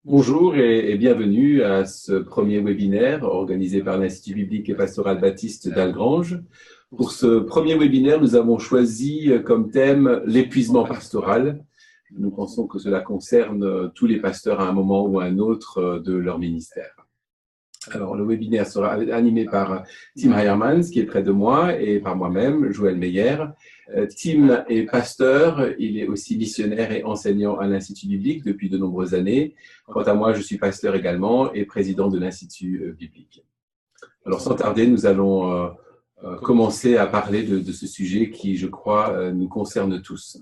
Bonjour et bienvenue à ce premier webinaire organisé par l'Institut biblique et pastoral baptiste d'Algrange. Pour ce premier webinaire, nous avons choisi comme thème l'épuisement pastoral. Nous pensons que cela concerne tous les pasteurs à un moment ou à un autre de leur ministère. Alors, le webinaire sera animé par Tim Heyermans, qui est près de moi, et par moi-même, Joël Meyer. Tim est pasteur, il est aussi missionnaire et enseignant à l'Institut biblique depuis de nombreuses années. Quant à moi, je suis pasteur également et président de l'Institut biblique. Alors, sans tarder, nous allons commencer à parler de ce sujet qui, je crois, nous concerne tous.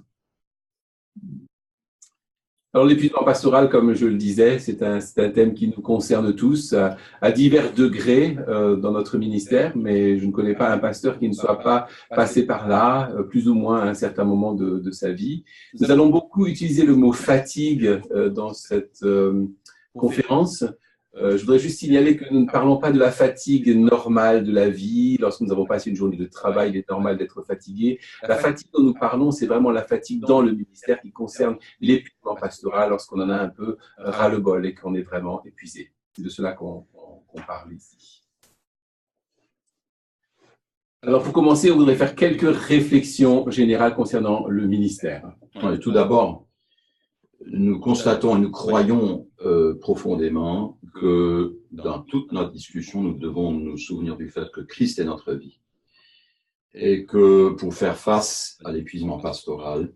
Alors, l'épuisement pastoral, comme je le disais, c'est un thème qui nous concerne tous à divers degrés dans notre ministère, mais je ne connais pas un pasteur qui ne soit pas passé par là, plus ou moins à un certain moment de sa vie. Nous allons beaucoup utiliser le mot fatigue dans cette conférence. Je voudrais juste signaler que nous ne parlons pas de la fatigue normale de la vie. Lorsque nous avons passé une journée de travail, il est normal d'être fatigué. La fatigue dont nous parlons, c'est vraiment la fatigue dans le ministère qui concerne l'épuisement pastoral lorsqu'on en a un peu ras-le-bol et qu'on est vraiment épuisé. C'est de cela qu'on parle ici. Alors, pour commencer, on voudrait faire quelques réflexions générales concernant le ministère. Tout d'abord, nous constatons et nous croyons profondément que dans toute notre discussion, nous devons nous souvenir du fait que Christ est notre vie et que pour faire face à l'épuisement pastoral,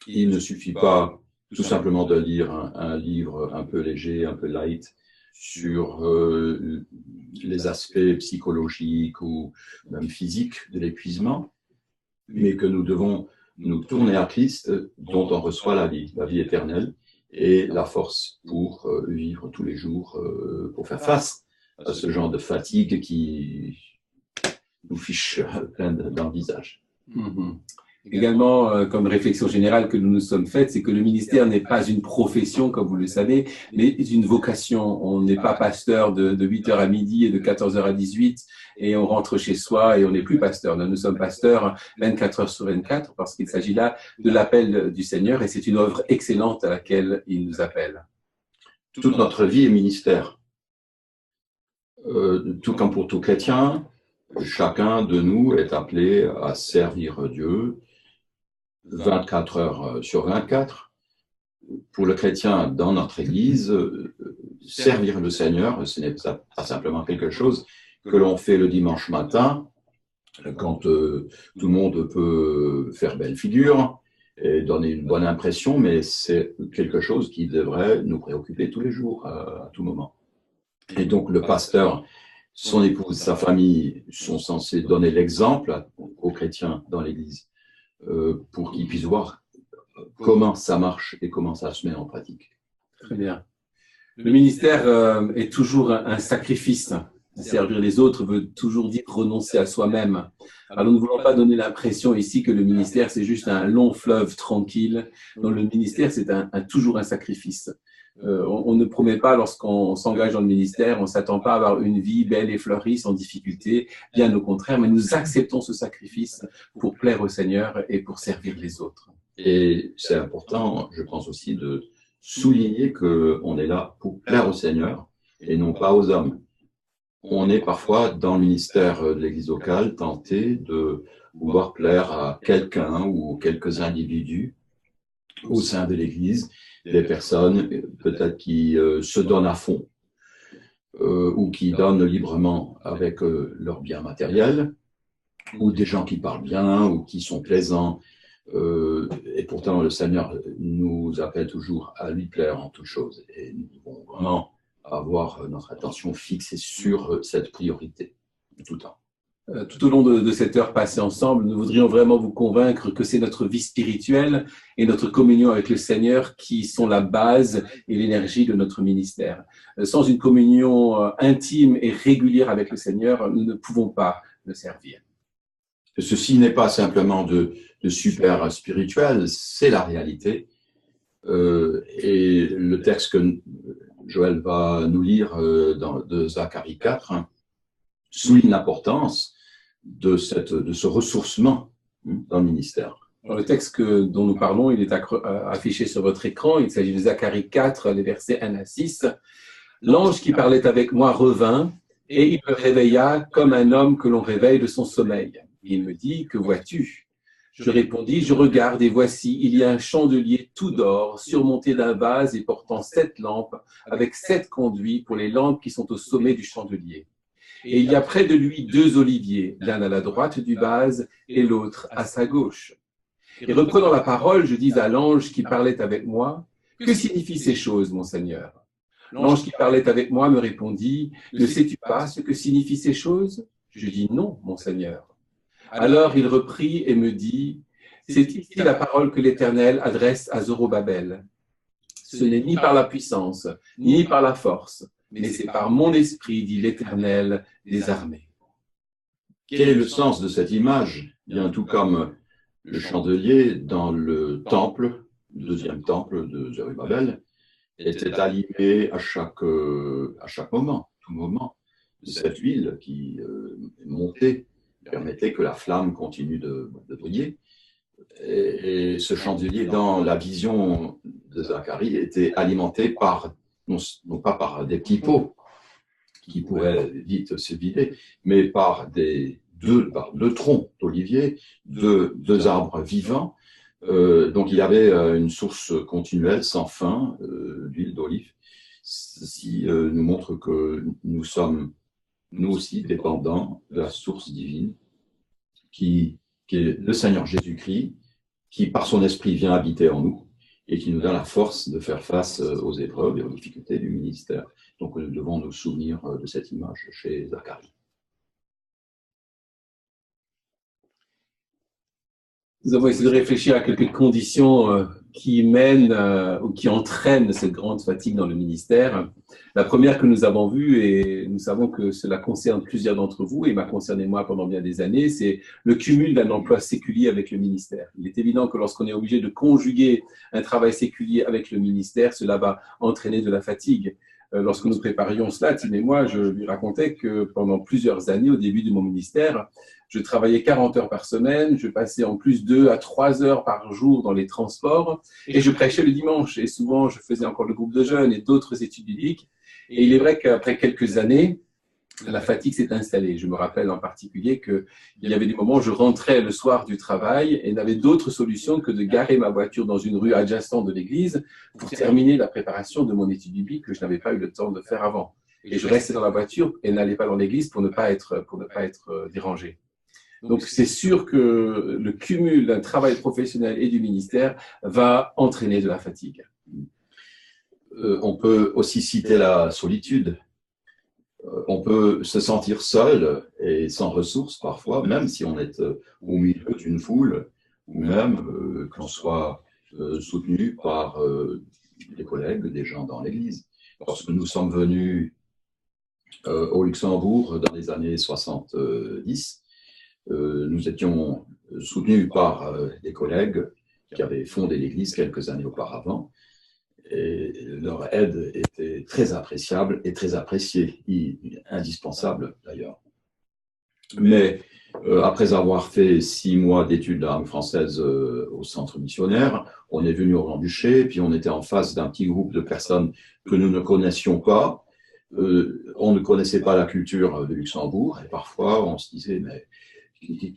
il ne suffit pas tout simplement de lire un livre un peu léger, un peu light sur les aspects psychologiques ou même physiques de l'épuisement, mais que nous devons nous tourner à Christ, dont on reçoit la vie éternelle, et la force pour vivre tous les jours, pour faire face à ce genre de fatigue qui nous fiche plein dans le visage. Mm-hmm. Également, comme réflexion générale que nous nous sommes faites, c'est que le ministère n'est pas une profession, comme vous le savez, mais une vocation. On n'est pas pasteur de 8h à midi et de 14h à 18 et on rentre chez soi et on n'est plus pasteur. Nous sommes pasteurs 24 heures sur 24 parce qu'il s'agit là de l'appel du Seigneur et c'est une œuvre excellente à laquelle il nous appelle. Toute notre vie est ministère. Tout comme pour tout chrétien, chacun de nous est appelé à servir Dieu 24 heures sur 24. Pour le chrétien dans notre Église, servir le Seigneur, ce n'est pas simplement quelque chose que l'on fait le dimanche matin, quand tout le monde peut faire belle figure et donner une bonne impression, mais c'est quelque chose qui devrait nous préoccuper tous les jours, à tout moment. Et donc le pasteur, son épouse, sa famille sont censés donner l'exemple aux chrétiens dans l'Église pour qu'ils puissent voir comment ça marche et comment ça se met en pratique. Très bien. Le ministère est toujours un sacrifice. Servir les autres veut toujours dire renoncer à soi-même. Alors nous ne voulons pas donner l'impression ici que le ministère c'est juste un long fleuve tranquille. Dans le ministère c'est toujours un sacrifice. On ne promet pas lorsqu'on s'engage dans le ministère, on ne s'attend pas à avoir une vie belle et fleurie sans difficulté, bien au contraire, mais nous acceptons ce sacrifice pour plaire au Seigneur et pour servir les autres. Et c'est important, je pense aussi, de souligner qu'on est là pour plaire au Seigneur et non pas aux hommes. On est parfois dans le ministère de l'Église locale tenté de vouloir plaire à quelqu'un ou quelques individus au sein de l'Église, des personnes peut-être qui se donnent à fond ou qui donnent librement avec leurs biens matériels, ou des gens qui parlent bien ou qui sont plaisants. Et pourtant, le Seigneur nous appelle toujours à lui plaire en toutes choses. Et nous devons vraiment avoir notre attention fixée sur cette priorité tout le temps. Tout au long de cette heure passée ensemble, nous voudrions vraiment vous convaincre que c'est notre vie spirituelle et notre communion avec le Seigneur qui sont la base et l'énergie de notre ministère. Sans une communion intime et régulière avec le Seigneur, nous ne pouvons pas le servir. Ceci n'est pas simplement de super spirituel, c'est la réalité. Et le texte que Joël va nous lire de Zacharie 4 souligne l'importance de ce ressourcement dans le ministère. Dans le texte dont nous parlons, il est affiché sur votre écran. Il s'agit de Zacharie 4, les versets 1 à 6. L'ange qui parlait avec moi revint et il me réveilla comme un homme que l'on réveille de son sommeil. Il me dit, que vois-tu? Je répondis, je regarde et voici, il y a un chandelier tout d'or surmonté d'un vase et portant 7 lampes avec 7 conduits pour les lampes qui sont au sommet du chandelier. Et il y a près de lui 2 oliviers, l'un à la droite du vase et l'autre à sa gauche. Et reprenant la parole, je dis à l'ange qui parlait avec moi, que signifient ces choses, mon Seigneur? L'ange qui parlait avec moi me répondit, ne sais-tu pas ce que signifient ces choses? Je dis non, mon Seigneur. Alors il reprit et me dit, c'est ici la parole que l'Éternel adresse à Zorobabel. Ce n'est ni par la puissance, ni par la force, mais c'est par mon esprit, dit l'Éternel des armées. Quel est le sens de cette image? Bien tout comme le chandelier dans le temple, le deuxième temple de Zorobabel, était allumé à chaque moment, tout moment. Cette huile qui montait permettait que la flamme continue de briller. Et ce chandelier, dans la vision de Zacharie, était alimenté par, non pas par des petits pots qui pourraient vite se vider, mais par deux troncs d'olivier, deux arbres vivants. Donc il y avait une source continuelle, sans fin, d'huile d'olive. Ceci nous montre que nous sommes, nous aussi, dépendants de la source divine, qui est le Seigneur Jésus-Christ, qui par son esprit vient habiter en nous et qui nous donne la force de faire face aux épreuves et aux difficultés du ministère. Donc nous devons nous souvenir de cette image chez Zacharie. Nous avons essayé de réfléchir à quelques conditions qui mènent ou qui entraînent cette grande fatigue dans le ministère. La première que nous avons vue, et nous savons que cela concerne plusieurs d'entre vous et m'a concerné moi pendant bien des années, c'est le cumul d'un emploi séculier avec le ministère. Il est évident que lorsqu'on est obligé de conjuguer un travail séculier avec le ministère, cela va entraîner de la fatigue. Lorsque nous préparions cela, Tim et moi, je lui racontais que pendant plusieurs années, au début de mon ministère, je travaillais 40 heures par semaine, je passais en plus 2 à 3 heures par jour dans les transports et je prêchais le dimanche. Et souvent, je faisais encore le groupe de jeunes et d'autres études bibliques. Et il est vrai qu'après quelques années, la fatigue s'est installée. Je me rappelle en particulier qu'il y avait des moments où je rentrais le soir du travail et n'avais d'autre solution que de garer ma voiture dans une rue adjacente de l'église pour terminer la préparation de mon étude biblique que je n'avais pas eu le temps de faire avant. Et je restais dans la voiture et n'allais pas dans l'église pour ne pas être dérangé. Donc c'est sûr que le cumul d'un travail professionnel et du ministère va entraîner de la fatigue. On peut aussi citer la solitude. On peut se sentir seul et sans ressources parfois, même si on est au milieu d'une foule, ou même qu'on soit soutenu par des collègues, des gens dans l'Église. Lorsque nous sommes venus au Luxembourg dans les années 70, nous étions soutenus par des collègues qui avaient fondé l'Église quelques années auparavant. Et leur aide était très appréciable et très appréciée, indispensable d'ailleurs. Mais après avoir fait 6 mois d'études de langue française au centre missionnaire, on est venu au Grand-Duché, puis on était en face d'un petit groupe de personnes que nous ne connaissions pas. On ne connaissait pas la culture de Luxembourg et parfois on se disait mais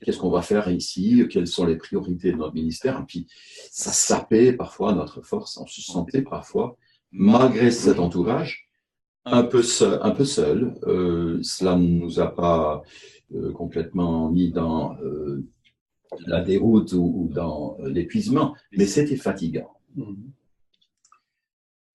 qu'est-ce qu'on va faire ici? Quelles sont les priorités de notre ministère? Et puis, ça sapait parfois notre force. On se sentait parfois, malgré cet entourage, un peu seul. Cela ne nous a pas complètement mis dans la déroute ou dans l'épuisement, mais c'était fatigant.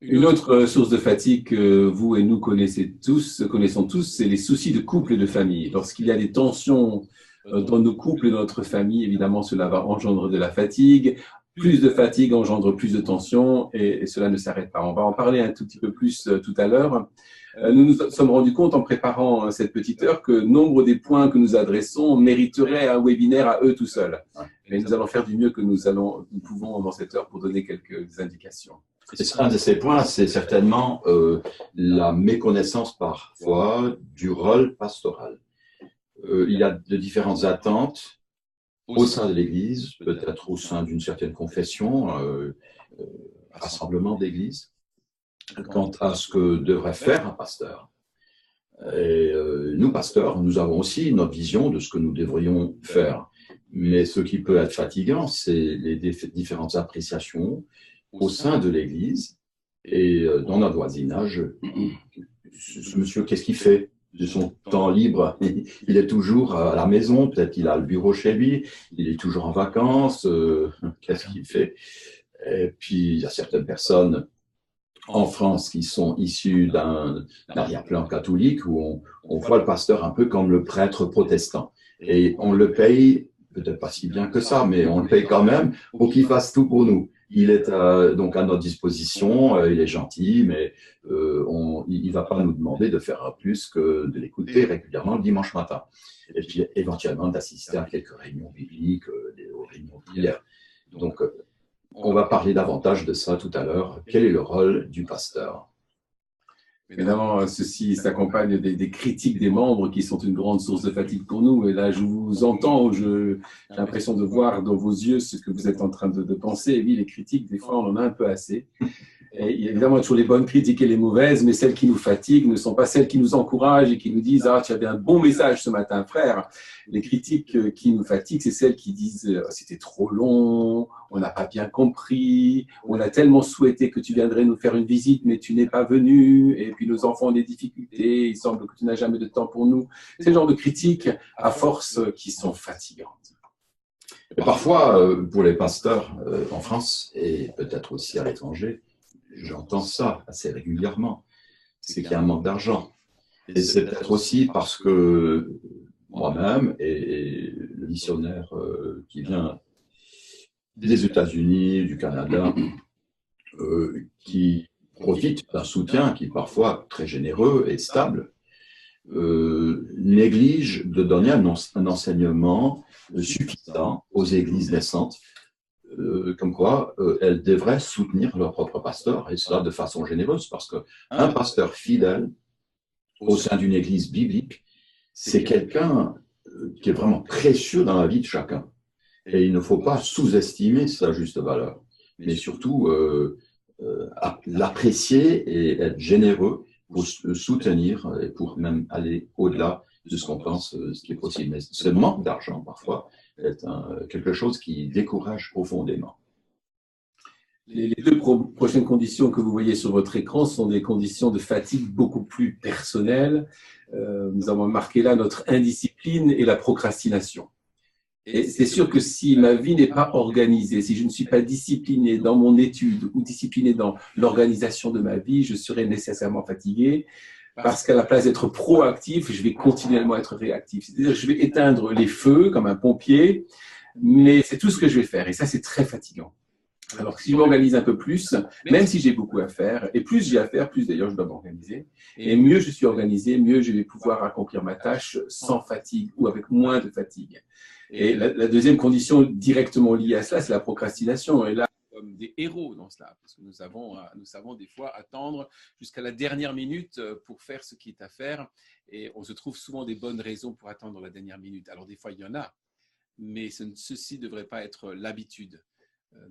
Une autre source de fatigue que vous et nous connaissons tous, c'est les soucis de couple et de famille. Lorsqu'il y a des tensions dans nos couples et dans notre famille, évidemment, cela va engendrer de la fatigue. Plus de fatigue engendre plus de tension et cela ne s'arrête pas. On va en parler un tout petit peu plus tout à l'heure. Nous nous sommes rendus compte en préparant cette petite heure que nombre des points que nous adressons mériteraient un webinaire à eux tout seuls. Mais nous allons faire du mieux que nous pouvons dans cette heure pour donner quelques indications. Un de ces points, c'est certainement la méconnaissance parfois du rôle pastoral. Il y a de différentes attentes au sein de l'Église, peut-être au sein d'une certaine confession, rassemblement d'Église, quant à ce que devrait faire un pasteur. Et nous, pasteurs, nous avons aussi notre vision de ce que nous devrions faire. Mais ce qui peut être fatigant, c'est les différentes appréciations au sein de l'Église et dans notre voisinage. Ce monsieur, qu'est-ce qu'il fait de son temps libre? Il est toujours à la maison, peut-être qu'il a le bureau chez lui, il est toujours en vacances, qu'est-ce qu'il fait? Et puis, il y a certaines personnes en France qui sont issus d'un arrière-plan catholique où on voit le pasteur un peu comme le prêtre protestant. Et on le paye, peut-être pas si bien que ça, mais on le paye quand même pour qu'il fasse tout pour nous. Il est donc à notre disposition, il est gentil, mais il va pas nous demander de faire plus que de l'écouter régulièrement le dimanche matin. Et puis éventuellement d'assister à quelques réunions bibliques, aux réunions de prière. Donc, on va parler davantage de ça tout à l'heure. Quel est le rôle du pasteur? Évidemment, ceci s'accompagne des critiques des membres qui sont une grande source de fatigue pour nous. Et là, je vous entends, j'ai l'impression de voir dans vos yeux ce que vous êtes en train de penser. Et oui, les critiques, des fois, on en a un peu assez. Et évidemment, il y a toujours les bonnes critiques et les mauvaises, mais celles qui nous fatiguent ne sont pas celles qui nous encouragent et qui nous disent « Ah, tu avais un bon message ce matin, frère ». Les critiques qui nous fatiguent, c'est celles qui disent « C'était trop long, on n'a pas bien compris, on a tellement souhaité que tu viendrais nous faire une visite, mais tu n'es pas venu, et puis nos enfants ont des difficultés, il semble que tu n'as jamais de temps pour nous ». C'est le genre de critiques, à force, qui sont fatigantes. Et parfois, pour les pasteurs en France, et peut-être aussi à l'étranger, j'entends ça assez régulièrement, c'est qu'il y a un manque d'argent. Et c'est peut-être aussi parce que moi-même et le missionnaire qui vient des États-Unis, du Canada, qui profite d'un soutien qui est parfois très généreux et stable, néglige de donner un enseignement suffisant aux églises naissantes, comme quoi elles devraient soutenir leur propre pasteur, et cela de façon généreuse, parce qu'un pasteur fidèle au sein d'une église biblique, c'est quelqu'un qui est vraiment précieux dans la vie de chacun. Et il ne faut pas sous-estimer sa juste valeur, mais surtout l'apprécier et être généreux pour soutenir et pour même aller au-delà de ce qu'on pense, ce qui est possible. Mais ce manque d'argent, parfois, est quelque chose qui décourage profondément. Les deux prochaines conditions que vous voyez sur votre écran sont des conditions de fatigue beaucoup plus personnelles. Nous avons marqué là notre indiscipline et la procrastination. Et c'est sûr que si ma vie n'est pas organisée, si je ne suis pas discipliné dans mon étude ou discipliné dans l'organisation de ma vie, je serai nécessairement fatigué parce qu'à la place d'être proactif, je vais continuellement être réactif. C'est-à-dire que je vais éteindre les feux comme un pompier, mais c'est tout ce que je vais faire. Et ça, c'est très fatigant. Alors, si je m'organise un peu plus, même si j'ai beaucoup à faire, et plus j'ai à faire, plus d'ailleurs je dois m'organiser, et mieux je suis organisé, mieux je vais pouvoir accomplir ma tâche sans fatigue ou avec moins de fatigue. Et la deuxième condition directement liée à cela, c'est la procrastination. Et là, comme des héros dans cela, parce que nous savons des fois attendre jusqu'à la dernière minute pour faire ce qui est à faire, et on se trouve souvent des bonnes raisons pour attendre la dernière minute. Alors des fois, il y en a, mais ceci ne devrait pas être l'habitude.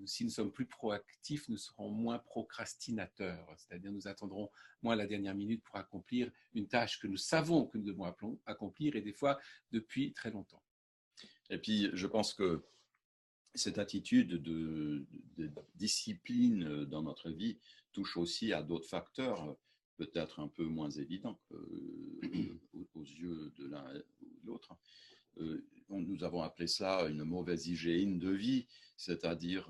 Si nous sommes plus proactifs, nous serons moins procrastinateurs, c'est-à-dire nous attendrons moins la dernière minute pour accomplir une tâche que nous savons que nous devons accomplir, et des fois depuis très longtemps. Et puis, je pense que cette attitude de discipline dans notre vie touche aussi à d'autres facteurs, peut-être un peu moins évidents aux yeux de l'un ou de l'autre. Nous avons appelé ça une mauvaise hygiène de vie, c'est-à-dire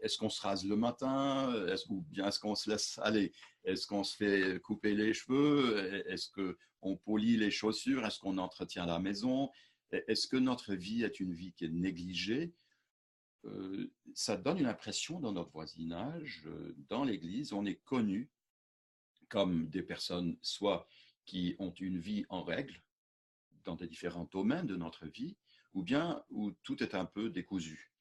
est-ce qu'on se rase le matin, ou bien est-ce qu'on se laisse aller, est-ce qu'on se fait couper les cheveux, est-ce qu'on polit les chaussures, est-ce qu'on entretient la maison, est-ce que notre vie est une vie qui est négligée? Ça donne une impression dans notre voisinage, dans l'Église, on est connu comme des personnes soit qui ont une vie en règle dans des différents domaines de notre vie, ou bien où tout est un peu décousu.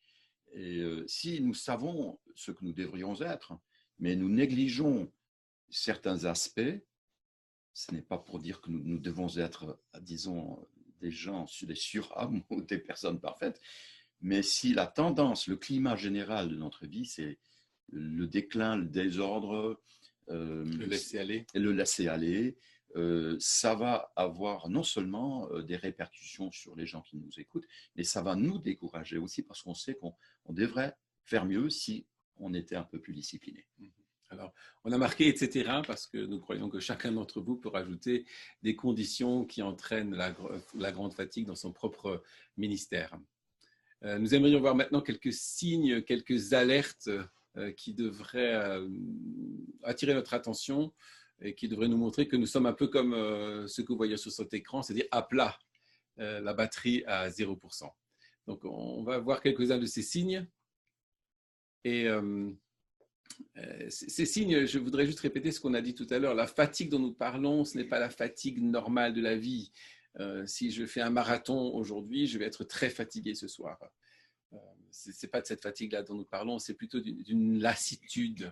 Et si nous savons ce que nous devrions être, mais nous négligeons certains aspects, ce n'est pas pour dire que nous devons être, disons, des gens, des surhommes ou des personnes parfaites, mais si la tendance, le climat général de notre vie, c'est le déclin, le désordre, Le laisser aller. le laisser aller, ça va avoir non seulement des répercussions sur les gens qui nous écoutent, mais ça va nous décourager aussi parce qu'on sait qu'on devrait faire mieux si on était un peu plus discipliné. Alors, on a marqué etc. parce que nous croyons que chacun d'entre vous peut rajouter des conditions qui entraînent la grande fatigue dans son propre ministère. Nous aimerions voir maintenant quelques signes, quelques alertes qui devraient attirer notre attention et qui devraient nous montrer que nous sommes un peu comme ce que vous voyez sur cet écran, c'est-à-dire à plat, la batterie à 0%. Donc, on va voir quelques-uns de ces signes. Et ces signes, je voudrais juste répéter ce qu'on a dit tout à l'heure. La fatigue dont nous parlons, ce n'est pas la fatigue normale de la vie. Si je fais un marathon aujourd'hui, je vais être très fatigué ce soir. Ce n'est pas de cette fatigue-là dont nous parlons, c'est plutôt d'une lassitude.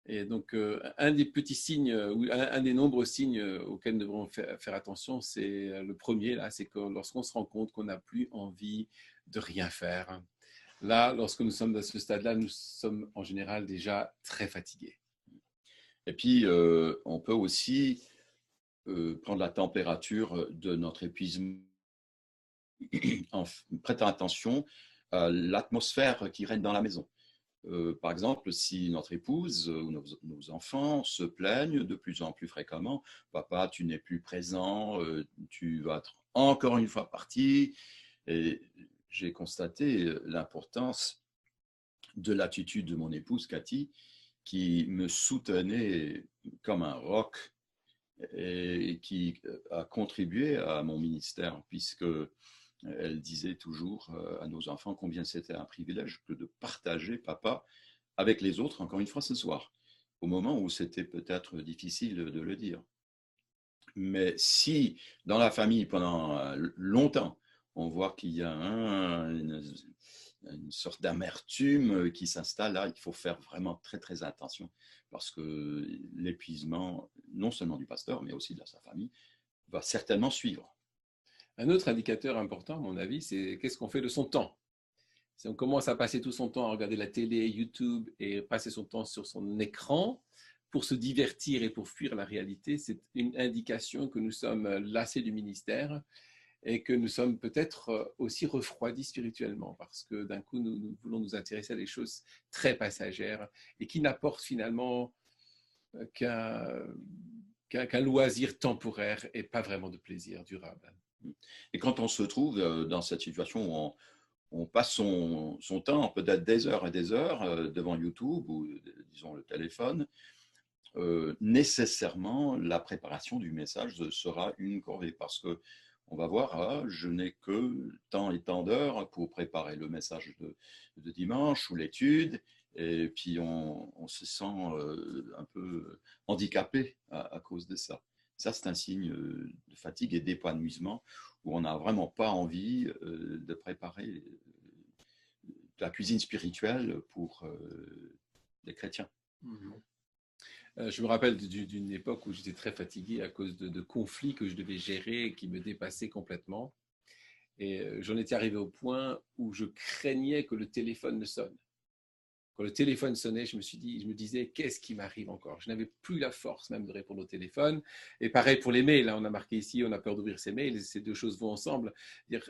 Et donc, un des petits signes, ou un des nombreux signes auxquels nous devrons faire attention, c'est le premier, là, c'est que lorsqu'on se rend compte qu'on n'a plus envie de rien faire. Là, lorsque nous sommes à ce stade-là, nous sommes en général déjà très fatigués. Et puis, on peut aussi prendre la température de notre épuisement en prêtant attention à l'atmosphère qui règne dans la maison. Par exemple, si notre épouse ou nos enfants se plaignent de plus en plus fréquemment, papa, tu n'es plus présent, tu vas être encore une fois parti. Et j'ai constaté l'importance de l'attitude de mon épouse, Cathy, qui me soutenait comme un roc et qui a contribué à mon ministère, puisque elle disait toujours à nos enfants combien c'était un privilège que de partager papa avec les autres, encore une fois ce soir, au moment où c'était peut-être difficile de le dire. Mais si dans la famille, pendant longtemps, on voit qu'il y a une sorte d'amertume qui s'installe, là, il faut faire vraiment très, très attention parce que l'épuisement, non seulement du pasteur, mais aussi de sa famille, va certainement suivre. Un autre indicateur important, à mon avis, c'est qu'est-ce qu'on fait de son temps. Si on commence à passer tout son temps à regarder la télé, YouTube et passer son temps sur son écran pour se divertir et pour fuir la réalité, c'est une indication que nous sommes lassés du ministère et que nous sommes peut-être aussi refroidis spirituellement parce que d'un coup, nous voulons nous intéresser à des choses très passagères et qui n'apportent finalement qu'un loisir temporaire et pas vraiment de plaisir durable. Et quand on se trouve dans cette situation où on passe son temps, peut-être des heures et des heures, devant YouTube ou, disons, le téléphone, nécessairement, la préparation du message sera une corvée parce que on va voir, ah, je n'ai que tant et tant d'heures pour préparer le message de dimanche ou l'étude, et puis on se sent un peu handicapé à cause de ça. Ça, c'est un signe de fatigue et d'épanouissement où on n'a vraiment pas envie de préparer la cuisine spirituelle pour les chrétiens. Je me rappelle d'une époque où j'étais très fatigué à cause de conflits que je devais gérer et qui me dépassaient complètement. Et j'en étais arrivé au point où je craignais que le téléphone ne sonne. Quand le téléphone sonnait, je me disais, qu'est-ce qui m'arrive encore? Je n'avais plus la force même de répondre au téléphone. Et pareil pour les mails. Là, on a marqué ici, on a peur d'ouvrir ses mails. Ces deux choses vont ensemble.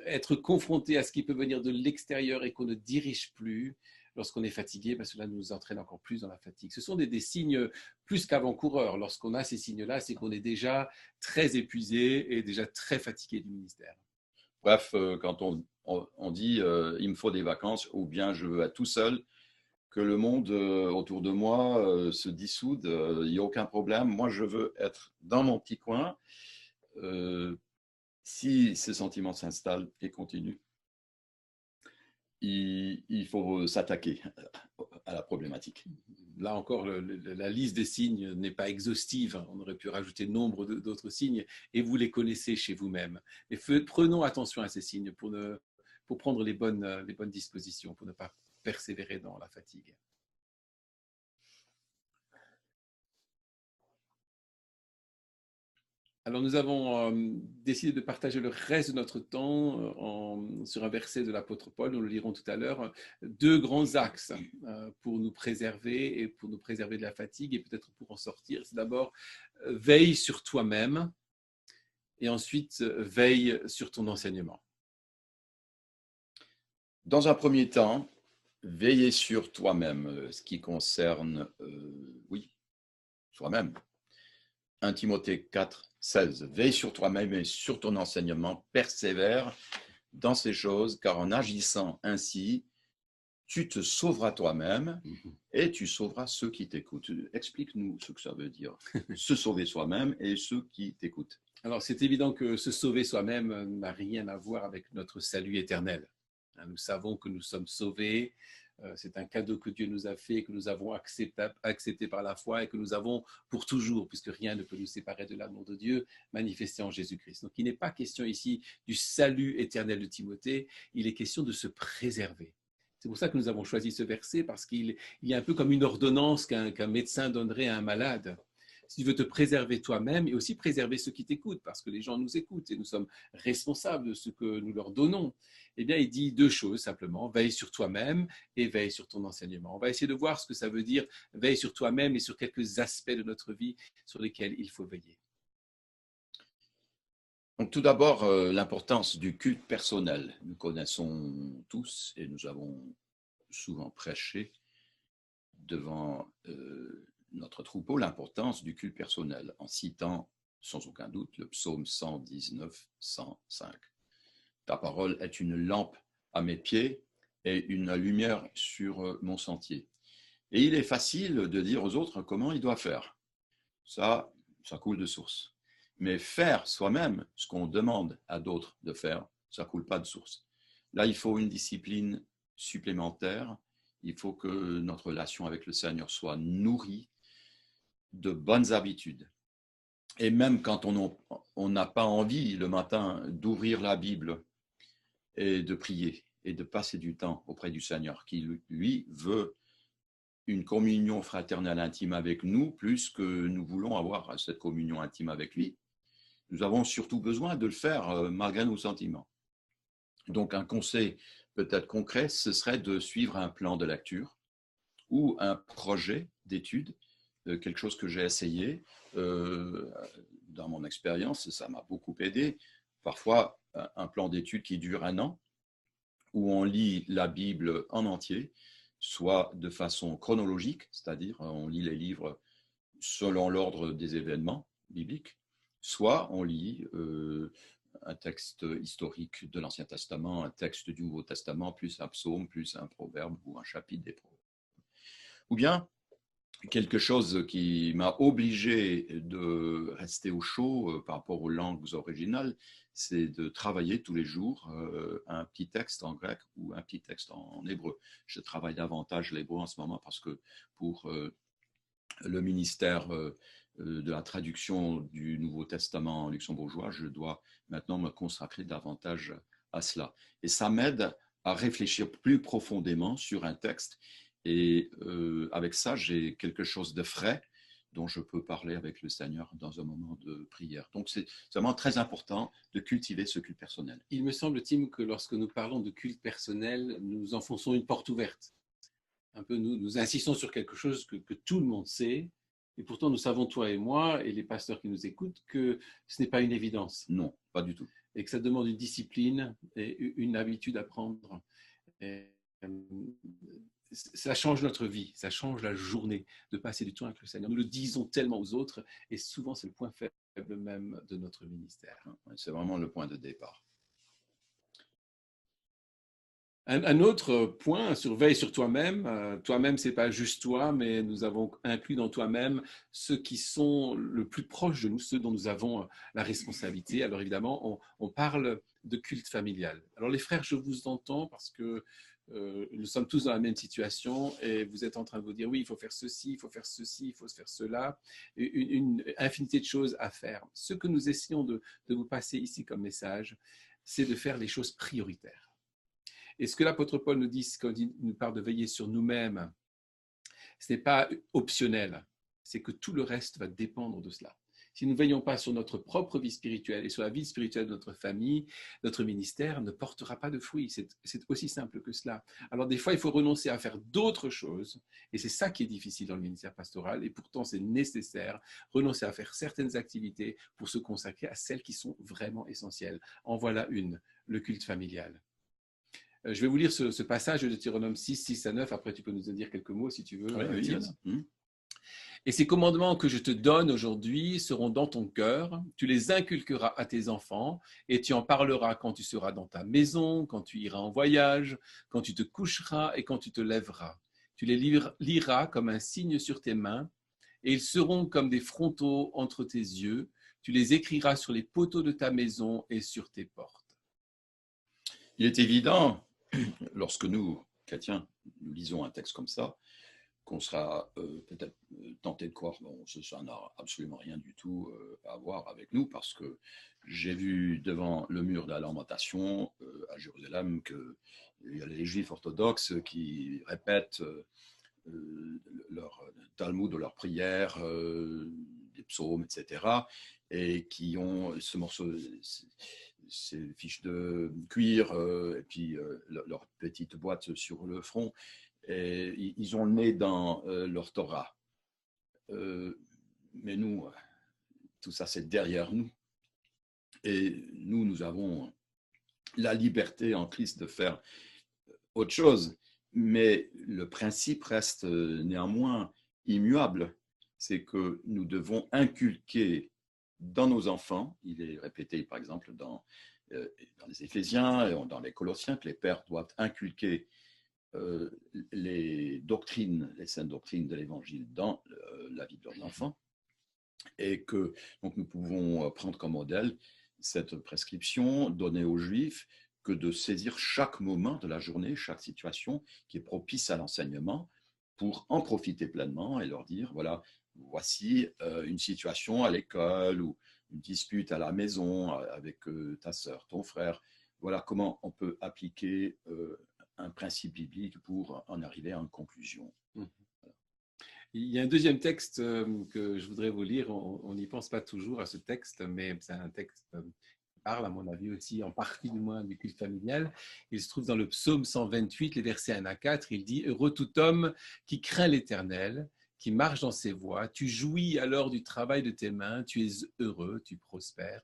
Être confronté à ce qui peut venir de l'extérieur et qu'on ne dirige plus lorsqu'on est fatigué, cela nous entraîne encore plus dans la fatigue. Ce sont des signes plus qu'avant-coureurs. Lorsqu'on a ces signes-là, c'est qu'on est déjà très épuisé et déjà très fatigué du ministère. Bref, quand on dit il me faut des vacances ou bien je veux être tout seul, que le monde autour de moi se dissoude, il n'y a aucun problème. Moi, je veux être dans mon petit coin. Si ces sentiments s'installent et continuent, il faut s'attaquer à la problématique. Là encore, la liste des signes n'est pas exhaustive. On aurait pu rajouter nombre d'autres signes et vous les connaissez chez vous-même. Mais prenons attention à ces signes pour prendre les bonnes dispositions, pour ne pas persévérer dans la fatigue. Alors nous avons décidé de partager le reste de notre temps sur un verset de l'apôtre Paul, nous le lirons tout à l'heure, deux grands axes pour nous préserver et pour nous préserver de la fatigue et peut-être pour en sortir. C'est d'abord veille sur toi-même et ensuite veille sur ton enseignement. Dans un premier temps, veiller sur toi-même, ce qui concerne, soi-même. 1 Timothée 4, 16. Veille sur toi-même et sur ton enseignement, persévère dans ces choses, car en agissant ainsi, tu te sauveras toi-même et tu sauveras ceux qui t'écoutent. Explique-nous ce que ça veut dire, se sauver soi-même et ceux qui t'écoutent. Alors c'est évident que se sauver soi-même n'a rien à voir avec notre salut éternel. Nous savons que nous sommes sauvés. C'est un cadeau que Dieu nous a fait, que nous avons accepté par la foi et que nous avons pour toujours, puisque rien ne peut nous séparer de l'amour de Dieu manifesté en Jésus-Christ. Donc il n'est pas question ici du salut éternel de Timothée, il est question de se préserver. C'est pour ça que nous avons choisi ce verset, parce qu'il y a un peu comme une ordonnance qu'un médecin donnerait à un malade. Si tu veux te préserver toi-même et aussi préserver ceux qui t'écoutent, parce que les gens nous écoutent et nous sommes responsables de ce que nous leur donnons, eh bien, il dit deux choses simplement, veille sur toi-même et veille sur ton enseignement. On va essayer de voir ce que ça veut dire, veille sur toi-même et sur quelques aspects de notre vie sur lesquels il faut veiller. Donc, tout d'abord, l'importance du culte personnel. Nous connaissons tous et nous avons souvent prêché devant notre troupeau l'importance du culte personnel en citant sans aucun doute le psaume 119, 105. Ta parole est une lampe à mes pieds et une lumière sur mon sentier. Et il est facile de dire aux autres comment ils doivent faire. Ça coule de source. Mais faire soi-même ce qu'on demande à d'autres de faire, ça ne coule pas de source. Là, il faut une discipline supplémentaire. Il faut que notre relation avec le Seigneur soit nourrie de bonnes habitudes. Et même quand on n'a pas envie le matin d'ouvrir la Bible et de prier et de passer du temps auprès du Seigneur, qui lui veut une communion fraternelle intime avec nous, plus que nous voulons avoir cette communion intime avec lui. Nous avons surtout besoin de le faire malgré nos sentiments. Donc un conseil peut-être concret, ce serait de suivre un plan de lecture ou un projet d'étude, quelque chose que j'ai essayé dans mon expérience, ça m'a beaucoup aidé. Parfois, un plan d'étude qui dure 1 an, où on lit la Bible en entier, soit de façon chronologique, c'est-à-dire on lit les livres selon l'ordre des événements bibliques, soit on lit un texte historique de l'Ancien Testament, un texte du Nouveau Testament, plus un psaume, plus un proverbe ou un chapitre des proverbes. Ou bien, quelque chose qui m'a obligé de rester au chaud par rapport aux langues originales, c'est de travailler tous les jours un petit texte en grec ou un petit texte en hébreu. Je travaille davantage l'hébreu en ce moment parce que pour le ministère de la traduction du Nouveau Testament luxembourgeois, je dois maintenant me consacrer davantage à cela. Et ça m'aide à réfléchir plus profondément sur un texte. Et avec ça, j'ai quelque chose de frais dont je peux parler avec le Seigneur dans un moment de prière. Donc, c'est vraiment très important de cultiver ce culte personnel. Il me semble, Tim, que lorsque nous parlons de culte personnel, nous enfonçons une porte ouverte. Un peu, nous insistons sur quelque chose que tout le monde sait, et pourtant nous savons, toi et moi, et les pasteurs qui nous écoutent, que ce n'est pas une évidence. Non, pas du tout. Et que ça demande une discipline et une habitude à prendre. Et, ça change notre vie, ça change la journée de passer du temps avec le Seigneur. Nous le disons tellement aux autres et souvent c'est le point faible même de notre ministère. C'est vraiment le point de départ. Un autre point, surveille sur toi-même. Toi-même, ce n'est pas juste toi, mais nous avons inclus dans toi-même ceux qui sont le plus proches de nous, ceux dont nous avons la responsabilité. Alors évidemment, on parle de culte familial. Alors les frères, je vous entends parce que nous sommes tous dans la même situation et vous êtes en train de vous dire oui, il faut faire ceci, il faut faire ceci, il faut faire cela, une infinité de choses à faire. Ce que nous essayons de vous passer ici comme message, c'est de faire les choses prioritaires. Et ce que l'apôtre Paul nous dit quand il nous parle de veiller sur nous-mêmes, ce n'est pas optionnel, c'est que tout le reste va dépendre de cela. si nous ne veillons pas sur notre propre vie spirituelle et sur la vie spirituelle de notre famille, notre ministère ne portera pas de fruits. C'est aussi simple que cela. Alors des fois, il faut renoncer à faire d'autres choses et c'est ça qui est difficile dans le ministère pastoral et pourtant c'est nécessaire, renoncer à faire certaines activités pour se consacrer à celles qui sont vraiment essentielles. En voilà une, le culte familial. Je vais vous lire ce passage de Deutéronome 6, 6 à 9. Après, tu peux nous en dire quelques mots si tu veux. Oui. Et ces commandements que je te donne aujourd'hui seront dans ton cœur. Tu les inculqueras à tes enfants et tu en parleras quand tu seras dans ta maison, quand tu iras en voyage, quand tu te coucheras et quand tu te lèveras. Tu les liras comme un signe sur tes mains et ils seront comme des frontaux entre tes yeux. Tu les écriras sur les poteaux de ta maison et sur tes portes. Il est évident, lorsque nous, chrétiens, nous lisons un texte comme ça, qu'on sera peut-être tenté de croire, bon, ça n'a absolument rien du tout à voir avec nous, parce que j'ai vu devant le mur de la lamentation à Jérusalem qu'il y a les juifs orthodoxes qui répètent leur Talmud ou leur prière, des psaumes, etc., et qui ont ce morceau, ces fiches de cuir, et puis leur petite boîte sur le front. Et ils ont le nez dans leur Torah. Mais nous, tout ça, c'est derrière nous. Et nous avons la liberté en Christ de faire autre chose. Mais le principe reste néanmoins immuable. C'est que nous devons inculquer dans nos enfants, il est répété par exemple dans les Éphésiens et dans les Colossiens, que les pères doivent inculquer les doctrines, les saintes doctrines de l'Évangile dans la vie de leurs enfants, et que donc nous pouvons prendre comme modèle cette prescription donnée aux Juifs que de saisir chaque moment de la journée, chaque situation qui est propice à l'enseignement pour en profiter pleinement et leur dire, voilà, voici une situation à l'école ou une dispute à la maison avec ta sœur, ton frère, voilà comment on peut appliquer un principe biblique pour en arriver à une conclusion. Il y a un deuxième texte que je voudrais vous lire. On n'y pense pas toujours à ce texte, mais c'est un texte qui parle, à mon avis aussi, en partie du moins, du culte familial. Il se trouve dans le psaume 128, les versets 1 à 4. Il dit « Heureux tout homme qui craint l'Éternel, qui marche dans ses voies. Tu jouis alors du travail de tes mains. Tu es heureux, tu prospères.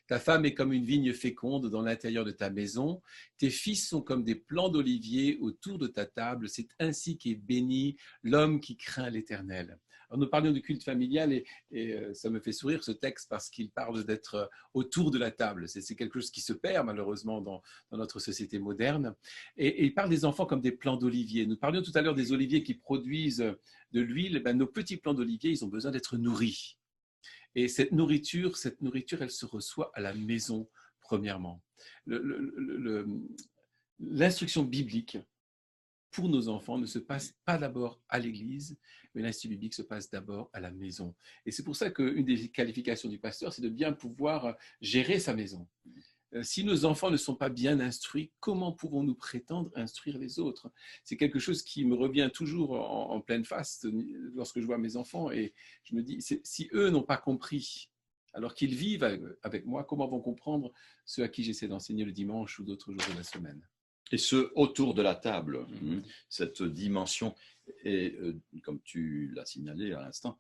Ta femme est comme une vigne féconde dans l'intérieur de ta maison. Tes fils sont comme des plants d'olivier autour de ta table. C'est ainsi qu'est béni l'homme qui craint l'Éternel. » Alors nous parlions du culte familial et ça me fait sourire ce texte parce qu'il parle d'être autour de la table. C'est quelque chose qui se perd malheureusement dans notre société moderne. Et il parle des enfants comme des plants d'olivier. Nous parlions tout à l'heure des oliviers qui produisent de l'huile. Ben, nos petits plants d'olivier, ils ont besoin d'être nourris. Et cette nourriture, elle se reçoit à la maison, premièrement. L'instruction biblique pour nos enfants ne se passe pas d'abord à l'église, mais l'instruction biblique se passe d'abord à la maison. Et c'est pour ça qu'une des qualifications du pasteur, c'est de bien pouvoir gérer sa maison. Si nos enfants ne sont pas bien instruits, comment pouvons-nous prétendre instruire les autres? C'est quelque chose qui me revient toujours en pleine face lorsque je vois mes enfants et je me dis, si eux n'ont pas compris, alors qu'ils vivent avec moi, comment vont comprendre ceux à qui j'essaie d'enseigner le dimanche ou d'autres jours de la semaine? Et ce autour de la table, cette dimension est, comme tu l'as signalé à l'instant,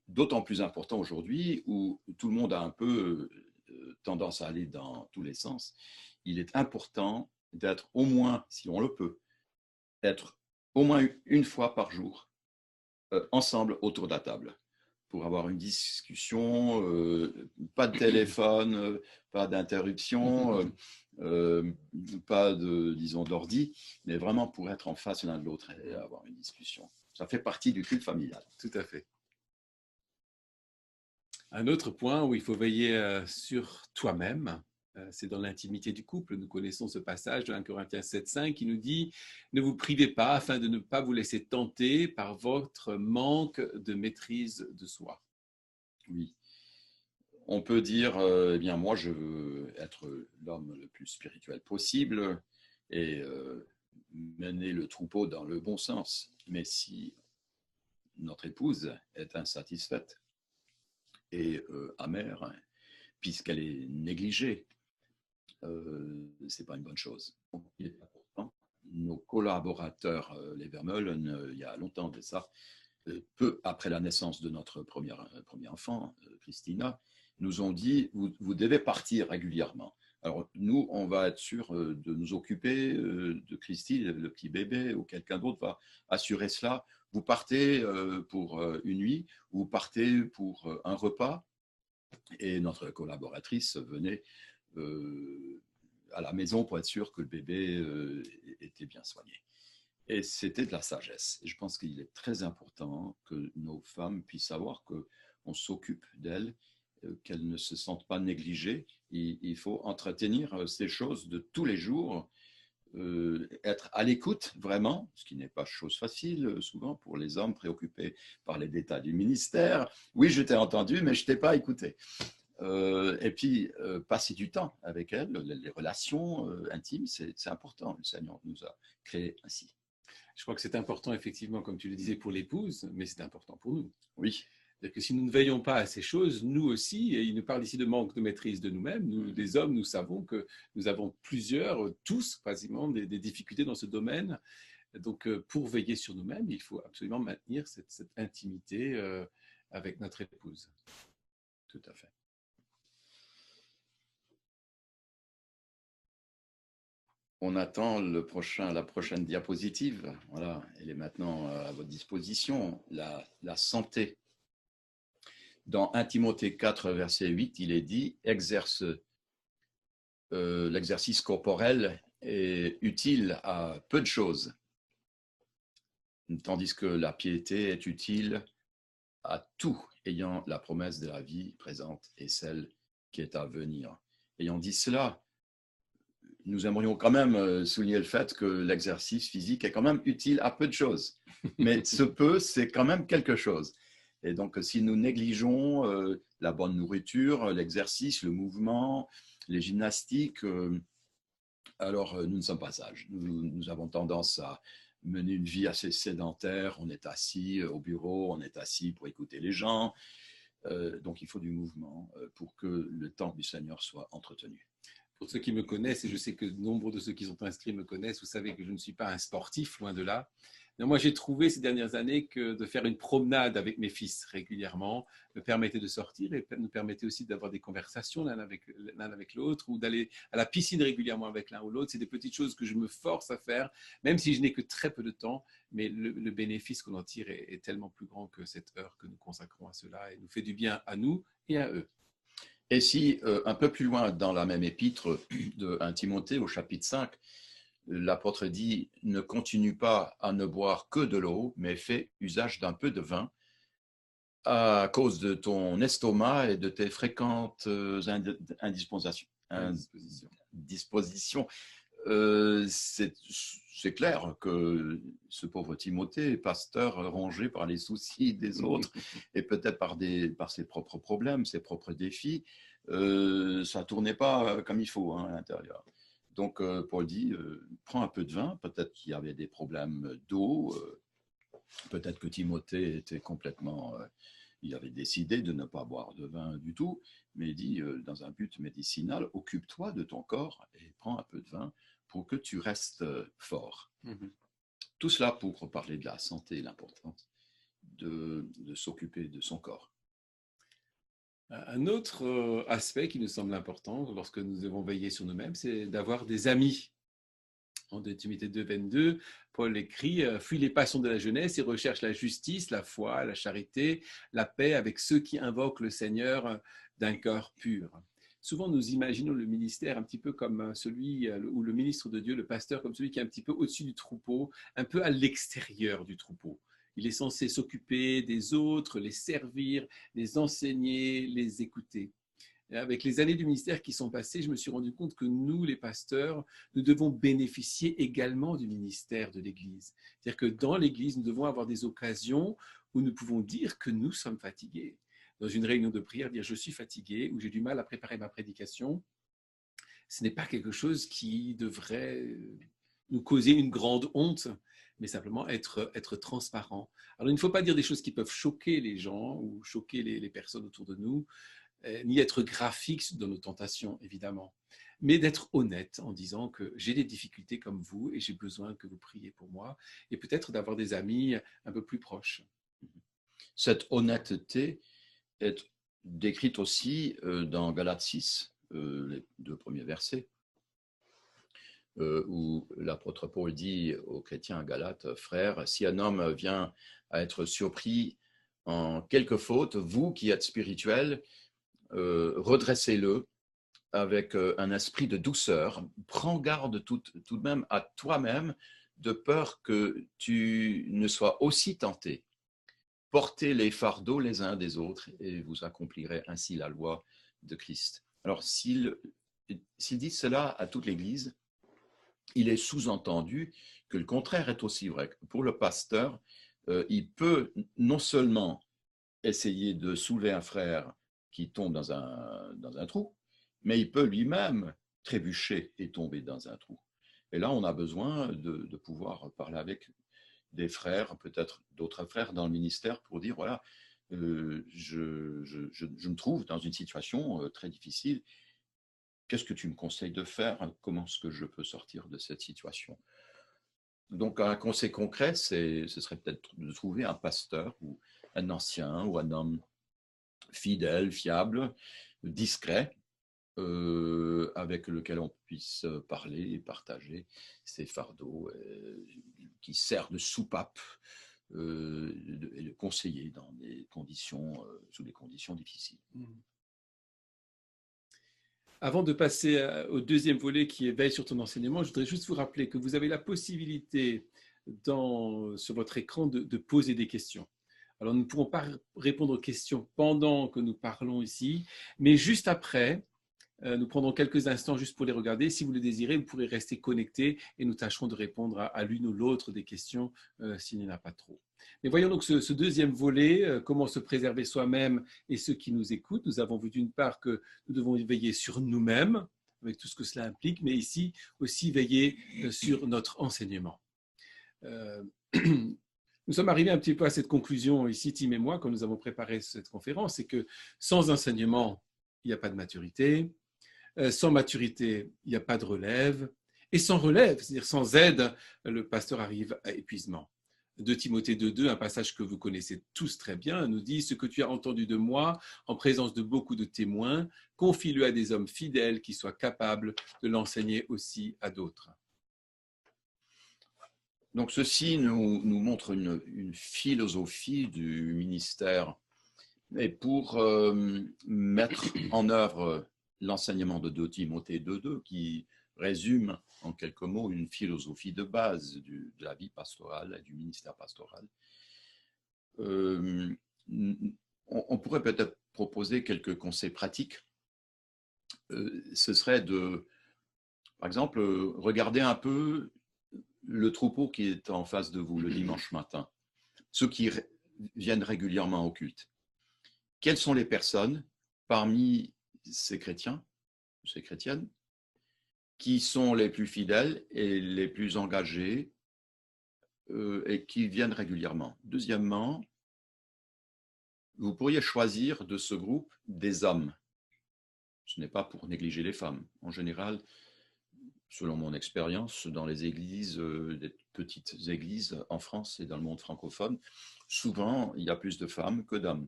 d'autant plus important aujourd'hui où tout le monde a un peu tendance à aller dans tous les sens. Il est important d'être au moins, si on le peut, être au moins une fois par jour ensemble autour de la table pour avoir une discussion, pas de téléphone, pas d'interruption, pas de, disons, d'ordi, mais vraiment pour être en face l'un de l'autre et avoir une discussion. Ça fait partie du culte familial. Tout à fait. Un autre point où il faut veiller sur toi-même, c'est dans l'intimité du couple. Nous connaissons ce passage de 1 Corinthiens 7,5 qui nous dit « Ne vous privez pas afin de ne pas vous laisser tenter par votre manque de maîtrise de soi. » Oui. On peut dire, eh bien, moi, je veux être l'homme le plus spirituel possible et mener le troupeau dans le bon sens. Mais si notre épouse est insatisfaite, et amère, hein, puisqu'elle est négligée. Ce n'est pas une bonne chose. Donc, il est important. Nos collaborateurs, les Vermeulen, il y a longtemps de ça, peu après la naissance de notre premier enfant, Christina, nous ont dit, vous devez partir régulièrement. Alors nous, on va être sûr de nous occuper de Christy, le petit bébé, ou quelqu'un d'autre va assurer cela. Vous partez pour une nuit, vous partez pour un repas, et notre collaboratrice venait à la maison pour être sûr que le bébé était bien soigné. Et c'était de la sagesse. Et je pense qu'il est très important que nos femmes puissent savoir qu'on s'occupe d'elles, qu'elles ne se sentent pas négligées. Il faut entretenir ces choses de tous les jours, être à l'écoute vraiment, ce qui n'est pas chose facile souvent pour les hommes préoccupés par les détails du ministère. Oui, je t'ai entendu, mais je ne t'ai pas écouté. Et puis, passer du temps avec elles, les relations intimes, c'est important. Le Seigneur nous a créés ainsi. Je crois que c'est important, effectivement, comme tu le disais, pour l'épouse, mais c'est important pour nous. Oui. C'est-à-dire que si nous ne veillons pas à ces choses, nous aussi, et il nous parle ici de manque de maîtrise de nous-mêmes, nous, les hommes, nous savons que nous avons tous, quasiment, des difficultés dans ce domaine. Donc, pour veiller sur nous-mêmes, il faut absolument maintenir cette intimité avec notre épouse. Tout à fait. On attend la prochaine diapositive. Voilà, elle est maintenant à votre disposition. La santé. Dans 1 Timothée 4, verset 8, il est dit « l'exercice corporel est utile à peu de choses, tandis que la piété est utile à tout, ayant la promesse de la vie présente et celle qui est à venir. » Ayant dit cela, nous aimerions quand même souligner le fait que l'exercice physique est quand même utile à peu de choses. Mais ce peu, c'est quand même quelque chose. Et donc, si nous négligeons la bonne nourriture, l'exercice, le mouvement, les gymnastiques, alors nous ne sommes pas sages. Nous avons tendance à mener une vie assez sédentaire. On est assis au bureau, on est assis pour écouter les gens. Donc, il faut du mouvement pour que le temple du Seigneur soit entretenu. Pour ceux qui me connaissent, et je sais que nombre de ceux qui sont inscrits me connaissent, vous savez que je ne suis pas un sportif, loin de là. Mais moi, j'ai trouvé ces dernières années que de faire une promenade avec mes fils régulièrement me permettait de sortir et nous permettait aussi d'avoir des conversations l'un avec l'autre ou d'aller à la piscine régulièrement avec l'un ou l'autre. C'est des petites choses que je me force à faire, même si je n'ai que très peu de temps, mais le bénéfice qu'on en tire est tellement plus grand que cette heure que nous consacrons à cela et nous fait du bien à nous et à eux. Et si, un peu plus loin dans la même épître de 1 Timothée, au chapitre 5, l'apôtre dit « Ne continue pas à ne boire que de l'eau, mais fais usage d'un peu de vin à cause de ton estomac et de tes fréquentes dispositions. » C'est clair que ce pauvre Timothée, pasteur rongé par les soucis des autres et peut-être par ses propres problèmes, ses propres défis, ça ne tournait pas comme il faut à l'intérieur. Donc Paul dit, prends un peu de vin, peut-être qu'il y avait des problèmes d'eau, peut-être que Timothée était complètement... il avait décidé de ne pas boire de vin du tout, mais il dit, dans un but médicinal, occupe-toi de ton corps et prends un peu de vin pour que tu restes fort. Tout cela pour parler de la santé et l'importance de s'occuper de son corps. Un autre aspect qui nous semble important lorsque nous devons veiller sur nous-mêmes, c'est d'avoir des amis. En 2 Timothée 2, 22, Paul écrit « Fuis les passions de la jeunesse et recherche la justice, la foi, la charité, la paix avec ceux qui invoquent le Seigneur d'un cœur pur. » Souvent, nous imaginons le ministère un petit peu comme celui, ou le ministre de Dieu, le pasteur, comme celui qui est un petit peu au-dessus du troupeau, un peu à l'extérieur du troupeau. Il est censé s'occuper des autres, les servir, les enseigner, les écouter. Et avec les années du ministère qui sont passées, je me suis rendu compte que nous, les pasteurs, nous devons bénéficier également du ministère de l'Église. C'est-à-dire que dans l'Église, nous devons avoir des occasions où nous pouvons dire que nous sommes fatigués. Dans une réunion de prière, dire « je suis fatigué » ou « j'ai du mal à préparer ma prédication », ce n'est pas quelque chose qui devrait nous causer une grande honte, mais simplement être transparent. Alors, il ne faut pas dire des choses qui peuvent choquer les gens ou choquer les personnes autour de nous, ni être graphique dans nos tentations, évidemment, mais d'être honnête en disant que j'ai des difficultés comme vous et j'ai besoin que vous priez pour moi, et peut-être d'avoir des amis un peu plus proches. Cette honnêteté est décrite aussi dans Galates 6, les 2 premiers versets, où l'apôtre Paul dit aux chrétiens à Galates, « Frères, si un homme vient à être surpris en quelque faute, vous qui êtes spirituels, redressez-le avec un esprit de douceur. Prends garde tout de même à toi-même, de peur que tu ne sois aussi tenté. Portez les fardeaux les uns des autres et vous accomplirez ainsi la loi de Christ. » Alors, s'il dit cela à toute l'Église, il est sous-entendu que le contraire est aussi vrai. Pour le pasteur, il peut non seulement essayer de soulever un frère qui tombe dans un trou, mais il peut lui-même trébucher et tomber dans un trou. Et là, on a besoin de pouvoir parler avec des frères, peut-être d'autres frères dans le ministère pour dire, voilà, je me trouve dans une situation très difficile. Qu'est-ce que tu me conseilles de faire? Comment est-ce que je peux sortir de cette situation? Donc, un conseil concret, ce serait peut-être de trouver un pasteur ou un ancien ou un homme fidèle, fiable, discret, avec lequel on puisse parler et partager ses fardeaux, qui sert de soupape et de conseiller dans des conditions, sous des conditions difficiles. Avant de passer au deuxième volet qui est veille sur ton enseignement, je voudrais juste vous rappeler que vous avez la possibilité sur votre écran de poser des questions. Alors, nous ne pourrons pas répondre aux questions pendant que nous parlons ici, mais juste après, nous prendrons quelques instants juste pour les regarder. Si vous le désirez, vous pourrez rester connecté et nous tâcherons de répondre à l'une ou l'autre des questions s'il n'y en a pas trop. Mais voyons donc ce deuxième volet, comment se préserver soi-même et ceux qui nous écoutent. Nous avons vu d'une part que nous devons veiller sur nous-mêmes, avec tout ce que cela implique, mais ici aussi veiller sur notre enseignement. Nous sommes arrivés un petit peu à cette conclusion ici, Tim et moi, quand nous avons préparé cette conférence, c'est que sans enseignement, il n'y a pas de maturité. Sans maturité, il n'y a pas de relève. Et sans relève, c'est-à-dire sans aide, le pasteur arrive à épuisement. 2 Timothée 2,2, un passage que vous connaissez tous très bien, nous dit « Ce que tu as entendu de moi, en présence de beaucoup de témoins, confie-le à des hommes fidèles qui soient capables de l'enseigner aussi à d'autres. » Donc, ceci nous montre une philosophie du ministère. Et pour mettre en œuvre l'enseignement de 2 Timothée 2,2, qui résume en quelques mots une philosophie de base de la vie pastorale et du ministère pastoral, on pourrait peut-être proposer quelques conseils pratiques. Ce serait de, par exemple, regarder un peu le troupeau qui est en face de vous le dimanche matin, ceux qui viennent régulièrement au culte. Quelles sont les personnes parmi ces chrétiens, ces chrétiennes, qui sont les plus fidèles et les plus engagés et qui viennent régulièrement? Deuxièmement, vous pourriez choisir de ce groupe des hommes. Ce n'est pas pour négliger les femmes. En général, selon mon expérience, dans les églises, des petites églises en France et dans le monde francophone, souvent, il y a plus de femmes que d'hommes.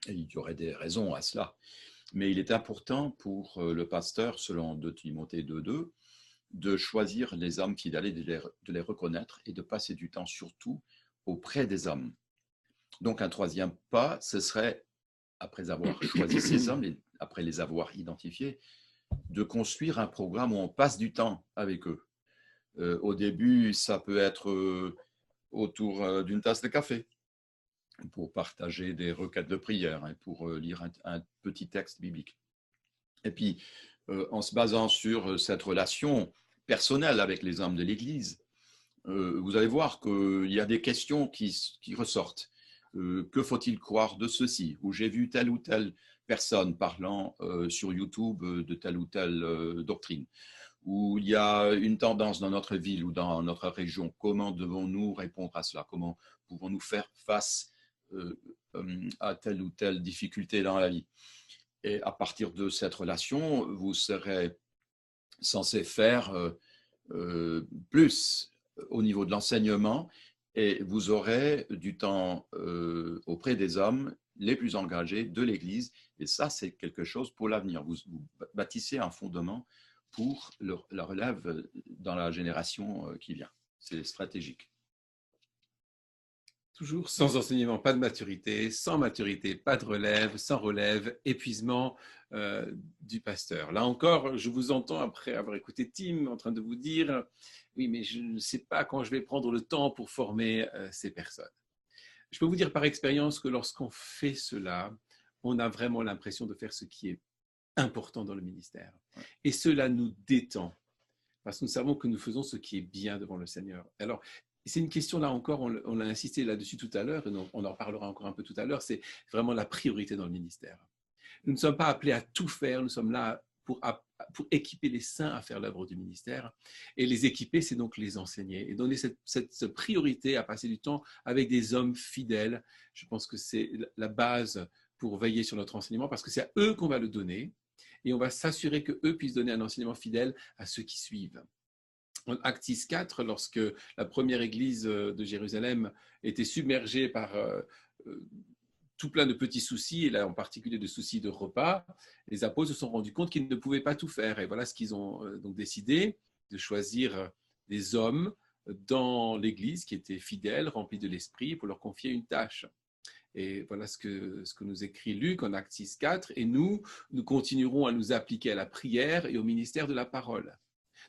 Et il y aurait des raisons à cela. Mais il est important pour le pasteur, selon 2 Timothée 2,2, de choisir les hommes fidèles et de les reconnaître et de passer du temps surtout auprès des hommes. Donc un troisième pas, ce serait, après avoir choisi ces hommes et après les avoir identifiés, de construire un programme où on passe du temps avec eux. Au début, ça peut être autour d'une tasse de café, pour partager des requêtes de prière, hein, pour lire un petit texte biblique. Et puis, en se basant sur cette relation personnelle avec les hommes de l'Église, vous allez voir qu'il y a des questions qui ressortent. Que faut-il croire de ceci? Ou j'ai vu telle ou telle personne parlant sur YouTube de telle ou telle doctrine. où il y a une tendance dans notre ville ou dans notre région. Comment devons-nous répondre à cela? Comment pouvons-nous faire face à telle ou telle difficulté dans la vie? Et à partir de cette relation, vous serez censé faire plus au niveau de l'enseignement et vous aurez du temps auprès des hommes les plus engagés de l'Église. Et ça, c'est quelque chose pour l'avenir. Vous bâtissez un fondement pour la relève dans la génération qui vient. C'est stratégique. Toujours sans enseignement, pas de maturité, sans maturité, pas de relève, sans relève, épuisement du pasteur. Là encore, je vous entends, après avoir écouté Tim, en train de vous dire, oui, mais je ne sais pas quand je vais prendre le temps pour former ces personnes. Je peux vous dire par expérience que lorsqu'on fait cela, on a vraiment l'impression de faire ce qui est important dans le ministère. Et cela nous détend, parce que nous savons que nous faisons ce qui est bien devant le Seigneur. Alors, c'est une question, là encore, on a insisté là-dessus tout à l'heure, et on en parlera encore un peu tout à l'heure, c'est vraiment la priorité dans le ministère. Nous ne sommes pas appelés à tout faire, nous sommes là pour équiper les saints à faire l'œuvre du ministère. Et les équiper, c'est donc les enseigner. Et donner cette priorité à passer du temps avec des hommes fidèles, je pense que c'est la base pour veiller sur notre enseignement, parce que c'est à eux qu'on va le donner, et on va s'assurer qu'eux puissent donner un enseignement fidèle à ceux qui suivent. En Actes 4, lorsque la première église de Jérusalem était submergée par tout plein de petits soucis, et là en particulier de soucis de repas, les apôtres se sont rendus compte qu'ils ne pouvaient pas tout faire. Et voilà ce qu'ils ont donc décidé, de choisir des hommes dans l'église qui étaient fidèles, remplis de l'esprit, pour leur confier une tâche. Et voilà ce que nous écrit Luc en Actes 4. Et nous continuerons à nous appliquer à la prière et au ministère de la parole.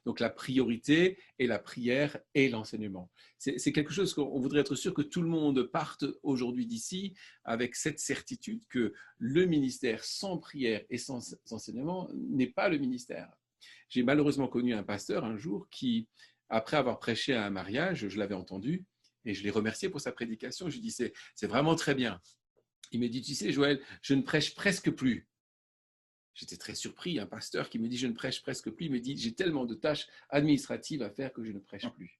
Donc la priorité est la prière et l'enseignement. C'est quelque chose qu'on voudrait être sûr que tout le monde parte aujourd'hui d'ici avec cette certitude que le ministère sans prière et sans enseignement n'est pas le ministère. J'ai malheureusement connu un pasteur un jour qui, après avoir prêché à un mariage, je l'avais entendu et je l'ai remercié pour sa prédication. Je lui ai dit, c'est vraiment très bien. Il me dit, tu sais Joël, je ne prêche presque plus. J'étais très surpris, un pasteur qui me dit « je ne prêche presque plus », il me dit « j'ai tellement de tâches administratives à faire que je ne prêche plus ».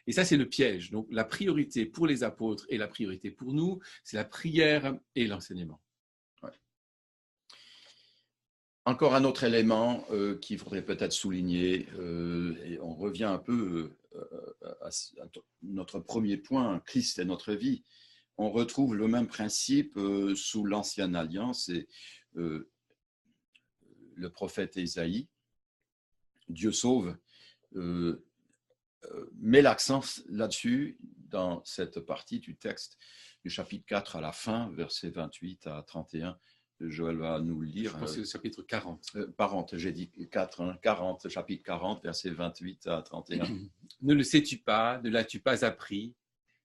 Et ça, c'est le piège. Donc, la priorité pour les apôtres et la priorité pour nous, c'est la prière et l'enseignement. Ouais. Encore un autre élément qu'il faudrait peut-être souligner, et on revient un peu à notre premier point, Christ et notre vie. On retrouve le même principe sous l'Ancienne Alliance et le prophète Ésaïe, Dieu sauve, met l'accent là-dessus dans cette partie du texte du chapitre 4 à la fin, versets 28 à 31. Joël va nous le lire. Je pense que c'est le chapitre 40. 40, j'ai dit 4, hein, 40, chapitre 40, versets 28 à 31. Ne le sais-tu pas, ne l'as-tu pas appris?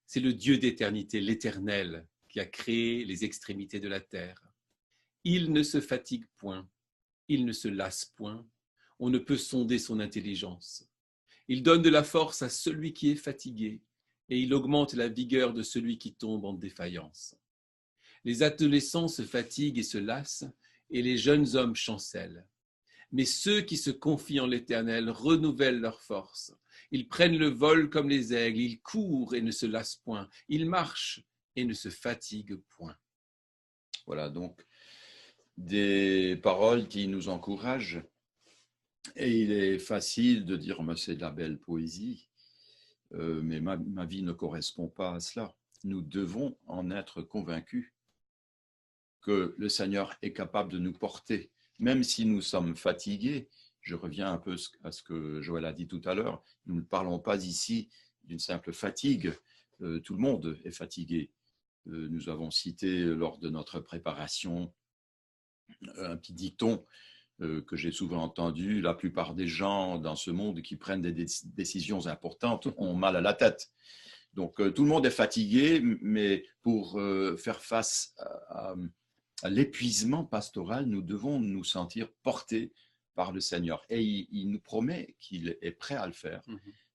C'est le Dieu d'éternité, l'Éternel, qui a créé les extrémités de la terre. Il ne se fatigue point. Il ne se lasse point, on ne peut sonder son intelligence. Il donne de la force à celui qui est fatigué, et il augmente la vigueur de celui qui tombe en défaillance. Les adolescents se fatiguent et se lassent, et les jeunes hommes chancellent. Mais ceux qui se confient en l'Éternel renouvellent leur force. Ils prennent le vol comme les aigles, ils courent et ne se lassent point, ils marchent et ne se fatiguent point. Voilà, donc des paroles qui nous encouragent. Et il est facile de dire, mais c'est de la belle poésie, mais ma vie ne correspond pas à cela. Nous devons en être convaincus que le Seigneur est capable de nous porter, même si nous sommes fatigués. Je reviens un peu à ce que Joël a dit tout à l'heure. Nous ne parlons pas ici d'une simple fatigue. Tout le monde est fatigué. Nous avons cité lors de notre préparation un petit dicton que j'ai souvent entendu, la plupart des gens dans ce monde qui prennent des décisions importantes ont mal à la tête. Donc tout le monde est fatigué, mais pour faire face à l'épuisement pastoral, nous devons nous sentir portés par le Seigneur. Et il nous promet qu'il est prêt à le faire.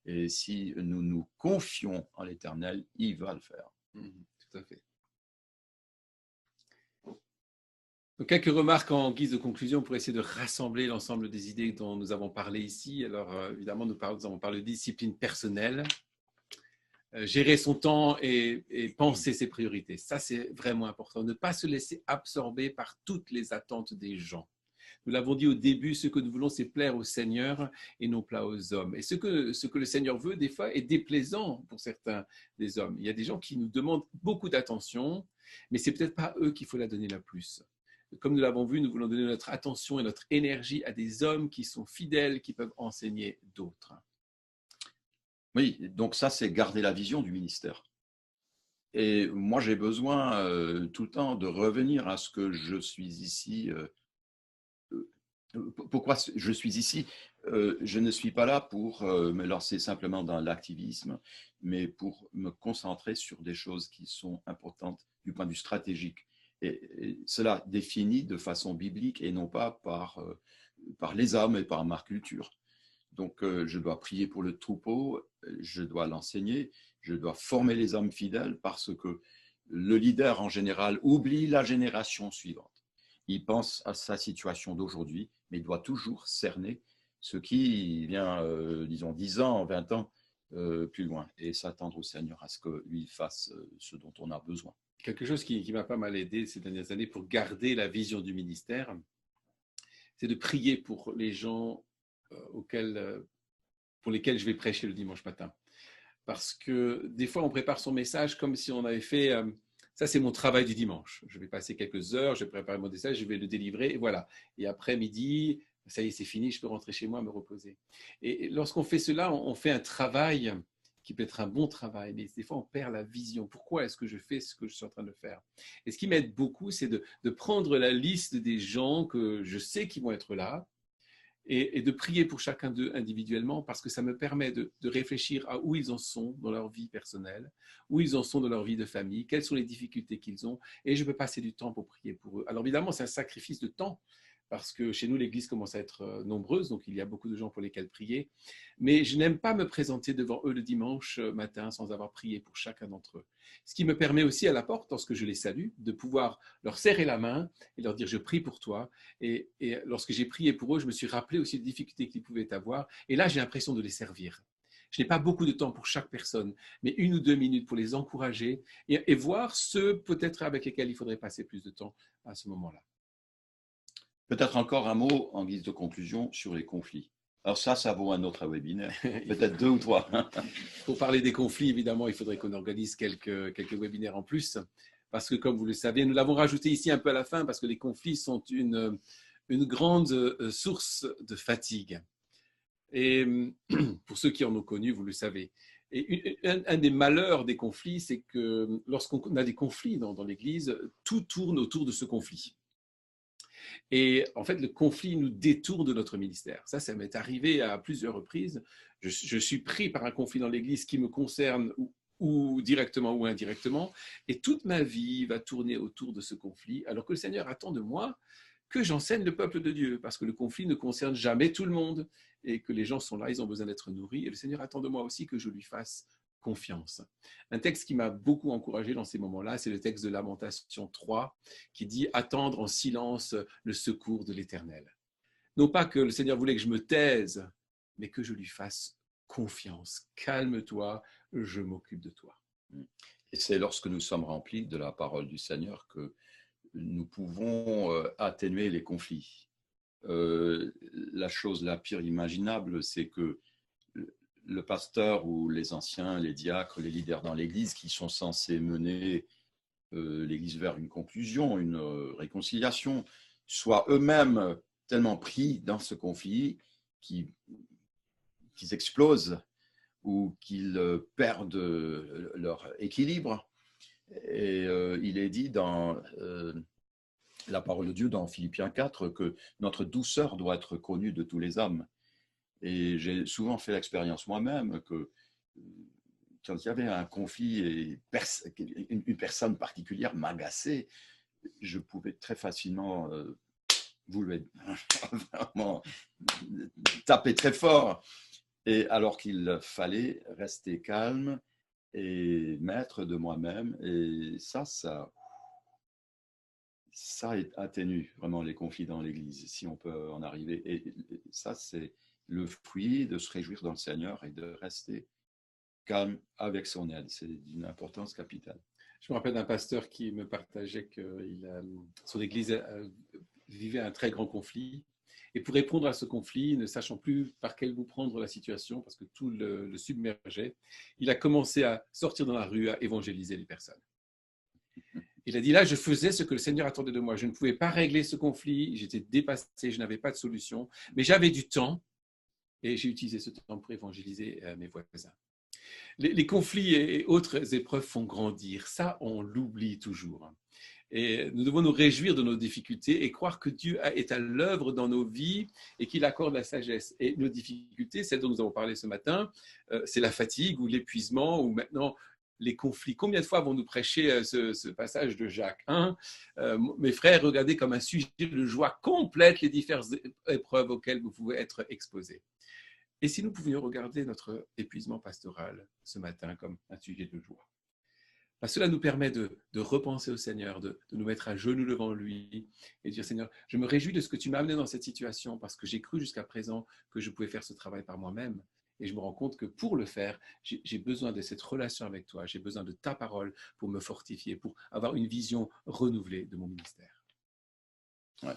Et si nous nous confions en l'Éternel, il va le faire. Tout à fait. Donc, quelques remarques en guise de conclusion pour essayer de rassembler l'ensemble des idées dont nous avons parlé ici. Alors, évidemment, nous avons parlé de discipline personnelle, gérer son temps et penser ses priorités. Ça, c'est vraiment important. Ne pas se laisser absorber par toutes les attentes des gens. Nous l'avons dit au début, ce que nous voulons, c'est plaire au Seigneur et non pas aux hommes. Et ce que le Seigneur veut, des fois, est déplaisant pour certains des hommes. Il y a des gens qui nous demandent beaucoup d'attention, mais ce n'est peut-être pas eux qu'il faut la donner la plus. Comme nous l'avons vu, nous voulons donner notre attention et notre énergie à des hommes qui sont fidèles, qui peuvent enseigner d'autres. Oui, donc ça, c'est garder la vision du ministère. Et moi, j'ai besoin tout le temps de revenir à ce que je suis ici. Pourquoi je suis ici? Je ne suis pas là pour me lancer simplement dans l'activisme, mais pour me concentrer sur des choses qui sont importantes du point de vue stratégique. Et cela défini de façon biblique et non pas par les hommes et par ma culture. Donc, je dois prier pour le troupeau, je dois l'enseigner, je dois former les hommes fidèles parce que le leader en général oublie la génération suivante. Il pense à sa situation d'aujourd'hui, mais il doit toujours cerner ce qui vient, disons, 10 ans, 20 ans plus loin et s'attendre au Seigneur à ce que lui fasse ce dont on a besoin. Quelque chose qui m'a pas mal aidé ces dernières années pour garder la vision du ministère, c'est de prier pour les gens pour lesquels je vais prêcher le dimanche matin. Parce que des fois, on prépare son message comme si on avait fait ça, c'est mon travail du dimanche. Je vais passer quelques heures, je vais préparer mon message, je vais le délivrer, et voilà. Et après midi, ça y est, c'est fini, je peux rentrer chez moi, me reposer. Et lorsqu'on fait cela, on fait un travail qui peut être un bon travail, mais des fois, on perd la vision. Pourquoi est-ce que je fais ce que je suis en train de faire? Et ce qui m'aide beaucoup, c'est de prendre la liste des gens que je sais qui vont être là, et de prier pour chacun d'eux individuellement parce que ça me permet de réfléchir à où ils en sont dans leur vie personnelle, où ils en sont dans leur vie de famille, quelles sont les difficultés qu'ils ont, et je peux passer du temps pour prier pour eux. Alors évidemment, c'est un sacrifice de temps parce que chez nous, l'église commence à être nombreuse, donc il y a beaucoup de gens pour lesquels prier, mais je n'aime pas me présenter devant eux le dimanche matin sans avoir prié pour chacun d'entre eux. Ce qui me permet aussi à la porte, lorsque je les salue, de pouvoir leur serrer la main et leur dire « je prie pour toi ». Et lorsque j'ai prié pour eux, je me suis rappelé aussi des difficultés qu'ils pouvaient avoir. Et là, j'ai l'impression de les servir. Je n'ai pas beaucoup de temps pour chaque personne, mais 1 ou 2 minutes pour les encourager et voir ceux peut-être avec lesquels il faudrait passer plus de temps à ce moment-là. Peut-être encore un mot en guise de conclusion sur les conflits. Alors ça vaut un autre webinaire, peut-être 2 ou 3. Pour parler des conflits, évidemment, il faudrait qu'on organise quelques webinaires en plus. Parce que, comme vous le savez, nous l'avons rajouté ici un peu à la fin, parce que les conflits sont une grande source de fatigue. Et pour ceux qui en ont connu, vous le savez. Et un des malheurs des conflits, c'est que lorsqu'on a des conflits dans l'Église, tout tourne autour de ce conflit. Et en fait, le conflit nous détourne de notre ministère. Ça m'est arrivé à plusieurs reprises. Je suis pris par un conflit dans l'Église qui me concerne ou directement ou indirectement, et toute ma vie va tourner autour de ce conflit, alors que le Seigneur attend de moi que j'enseigne le peuple de Dieu, parce que le conflit ne concerne jamais tout le monde, et que les gens sont là, ils ont besoin d'être nourris, et le Seigneur attend de moi aussi que je lui fasse confiance. Un texte qui m'a beaucoup encouragé dans ces moments-là, c'est le texte de Lamentation 3, qui dit « Attendre en silence le secours de l'Éternel ». Non pas que le Seigneur voulait que je me taise, mais que je lui fasse confiance. Calme-toi, je m'occupe de toi. Et c'est lorsque nous sommes remplis de la parole du Seigneur que nous pouvons atténuer les conflits. La chose la pire imaginable, c'est que le pasteur ou les anciens, les diacres, les leaders dans l'Église qui sont censés mener l'Église vers une conclusion, une réconciliation, soient eux-mêmes tellement pris dans ce conflit qu'ils explosent ou qu'ils perdent leur équilibre. Et il est dit dans la parole de Dieu, dans Philippiens 4, que notre douceur doit être connue de tous les hommes. Et j'ai souvent fait l'expérience moi-même que quand il y avait un conflit et une personne particulière m'agaçait, je pouvais très facilement vraiment taper très fort. Et alors qu'il fallait rester calme et maître de moi-même. Et ça ça atténue vraiment les conflits dans l'Église, si on peut en arriver. Et ça, c'est le fruit de se réjouir dans le Seigneur et de rester calme avec son aide. C'est d'une importance capitale. Je me rappelle d'un pasteur qui me partageait que son Église vivait un très grand conflit. Et pour répondre à ce conflit, ne sachant plus par quel bout prendre la situation, parce que tout le submergeait, il a commencé à sortir dans la rue, à évangéliser les personnes. Il a dit, là, je faisais ce que le Seigneur attendait de moi. Je ne pouvais pas régler ce conflit, j'étais dépassé, je n'avais pas de solution, mais j'avais du temps et j'ai utilisé ce temps pour évangéliser mes voisins. Les conflits et autres épreuves font grandir. Ça, on l'oublie toujours. Et nous devons nous réjouir de nos difficultés et croire que Dieu est à l'œuvre dans nos vies et qu'il accorde la sagesse. Et nos difficultés, celles dont nous avons parlé ce matin, c'est la fatigue ou l'épuisement ou maintenant les conflits. Combien de fois avons-nous prêché ce passage de Jacques 1 mes frères, regardez comme un sujet de joie complète les diverses épreuves auxquelles vous pouvez être exposés. Et si nous pouvions regarder notre épuisement pastoral ce matin comme un sujet de joie? Cela nous permet de repenser au Seigneur, de nous mettre à genoux devant lui et de dire, Seigneur, je me réjouis de ce que tu m'as amené dans cette situation parce que j'ai cru jusqu'à présent que je pouvais faire ce travail par moi-même. Et je me rends compte que pour le faire, j'ai besoin de cette relation avec toi, j'ai besoin de ta parole pour me fortifier, pour avoir une vision renouvelée de mon ministère. Ouais.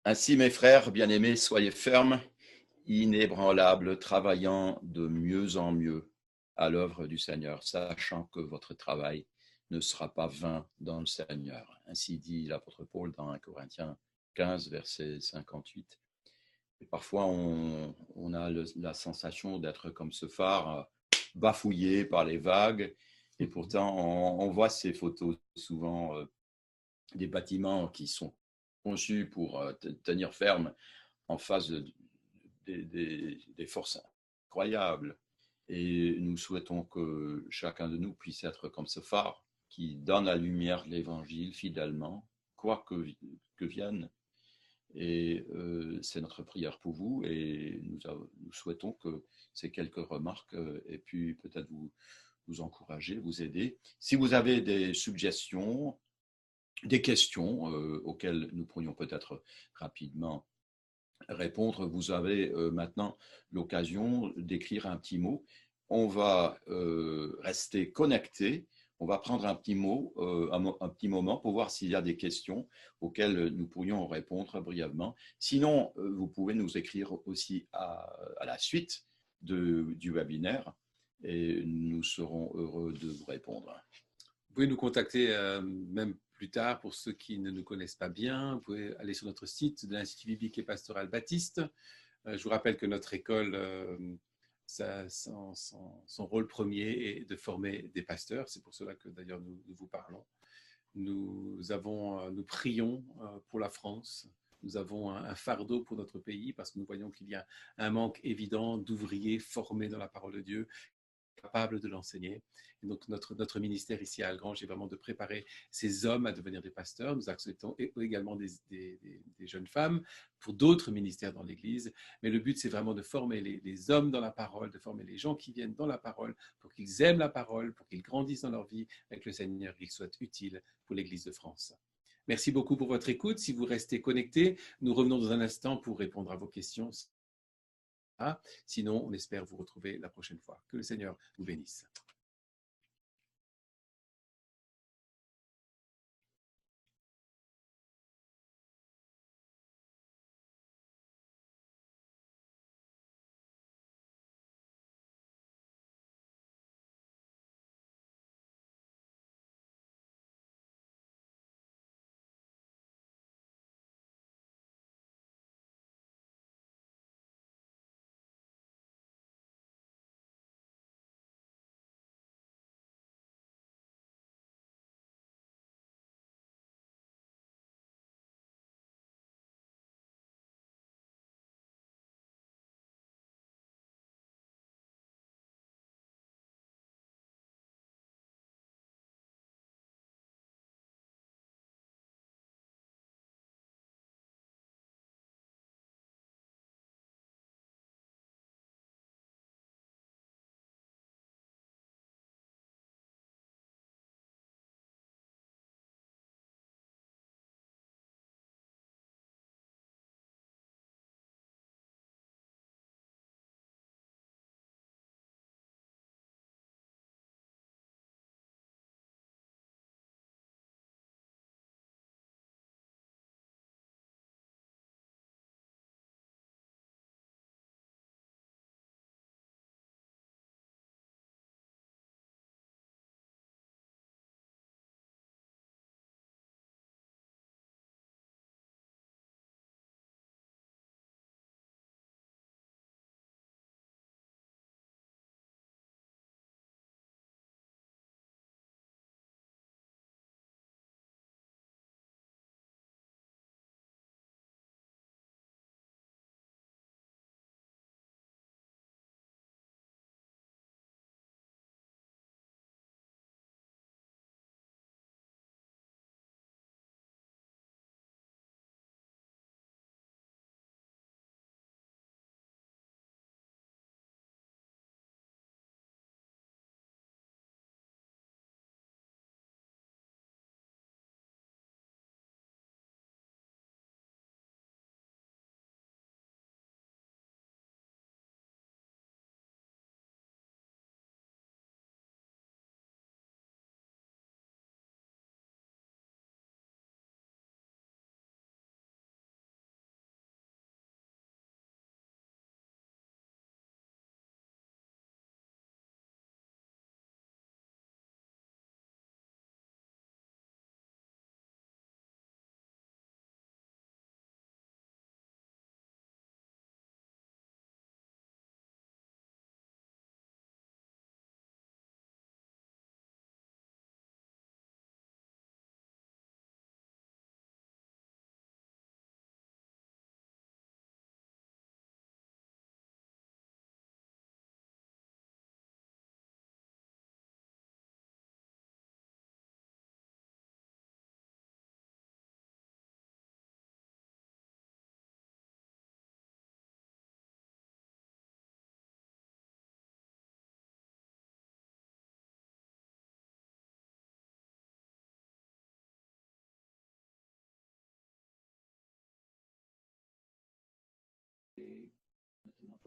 Ainsi, mes frères bien-aimés, soyez fermes, inébranlables, travaillant de mieux en mieux à l'œuvre du Seigneur, sachant que votre travail ne sera pas vain dans le Seigneur. Ainsi dit l'apôtre Paul dans 1 Corinthiens 15, verset 58. Et parfois, on a la sensation d'être comme ce phare bafouillé par les vagues. Et pourtant, on voit ces photos souvent des bâtiments qui sont conçus pour tenir ferme en face des forces incroyables. Et nous souhaitons que chacun de nous puisse être comme ce phare qui donne la lumière de l'Évangile fidèlement, quoi que vienne. Et c'est notre prière pour vous et nous souhaitons que ces quelques remarques aient pu peut-être vous encourager, vous aider. Si vous avez des suggestions, des questions auxquelles nous pourrions peut-être rapidement répondre, vous avez maintenant l'occasion d'écrire un petit mot. On va rester connecté. On va prendre un petit mot, un petit moment pour voir s'il y a des questions auxquelles nous pourrions répondre brièvement. Sinon, vous pouvez nous écrire aussi à la suite du webinaire et nous serons heureux de vous répondre. Vous pouvez nous contacter même plus tard pour ceux qui ne nous connaissent pas bien. Vous pouvez aller sur notre site de l'Institut biblique et pastoral baptiste. Je vous rappelle que notre école, son rôle premier est de former des pasteurs. C'est pour cela que d'ailleurs nous vous parlons. Nous prions pour la France. Nous avons un fardeau pour notre pays parce que nous voyons qu'il y a un manque évident d'ouvriers formés dans la parole de Dieu, capable de l'enseigner. Et donc, notre ministère ici à Algrange est vraiment de préparer ces hommes à devenir des pasteurs. Nous acceptons également des jeunes femmes pour d'autres ministères dans l'Église. Mais le but, c'est vraiment de former les hommes dans la parole, de former les gens qui viennent dans la parole pour qu'ils aiment la parole, pour qu'ils grandissent dans leur vie avec le Seigneur, qu'ils soient utiles pour l'Église de France. Merci beaucoup pour votre écoute. Si vous restez connectés, nous revenons dans un instant pour répondre à vos questions. Sinon, on espère vous retrouver la prochaine fois. Que le Seigneur vous bénisse.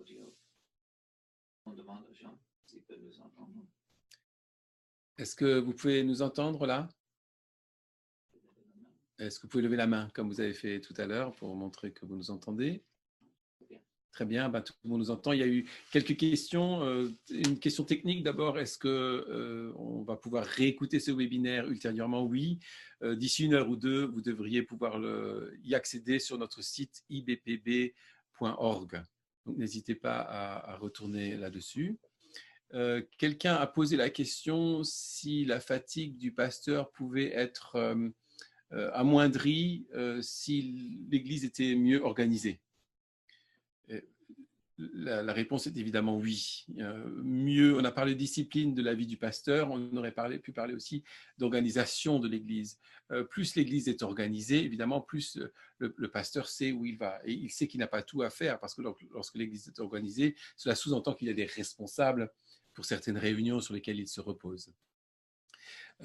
audio. On demande aux gens s'ils peuvent nous entendre. Est-ce que vous pouvez nous entendre là? Est-ce que vous pouvez lever la main comme vous avez fait tout à l'heure pour montrer que vous nous entendez? Très bien, tout le monde nous entend. Il y a eu quelques questions. Une question technique d'abord. Est-ce que on va pouvoir réécouter ce webinaire ultérieurement? Oui. D'ici 1 heure ou 2, vous devriez pouvoir y accéder sur notre site ibpb.org. Donc, n'hésitez pas à retourner là-dessus. Quelqu'un a posé la question si la fatigue du pasteur pouvait être amoindrie si l'Église était mieux organisée. La réponse est évidemment oui. Mieux, on a parlé de discipline de la vie du pasteur, on aurait pu parler aussi d'organisation de l'Église. Plus l'Église est organisée, évidemment, plus le pasteur sait où il va. Et il sait qu'il n'a pas tout à faire, parce que lorsque l'Église est organisée, cela sous-entend qu'il y a des responsables pour certaines réunions sur lesquelles il se repose.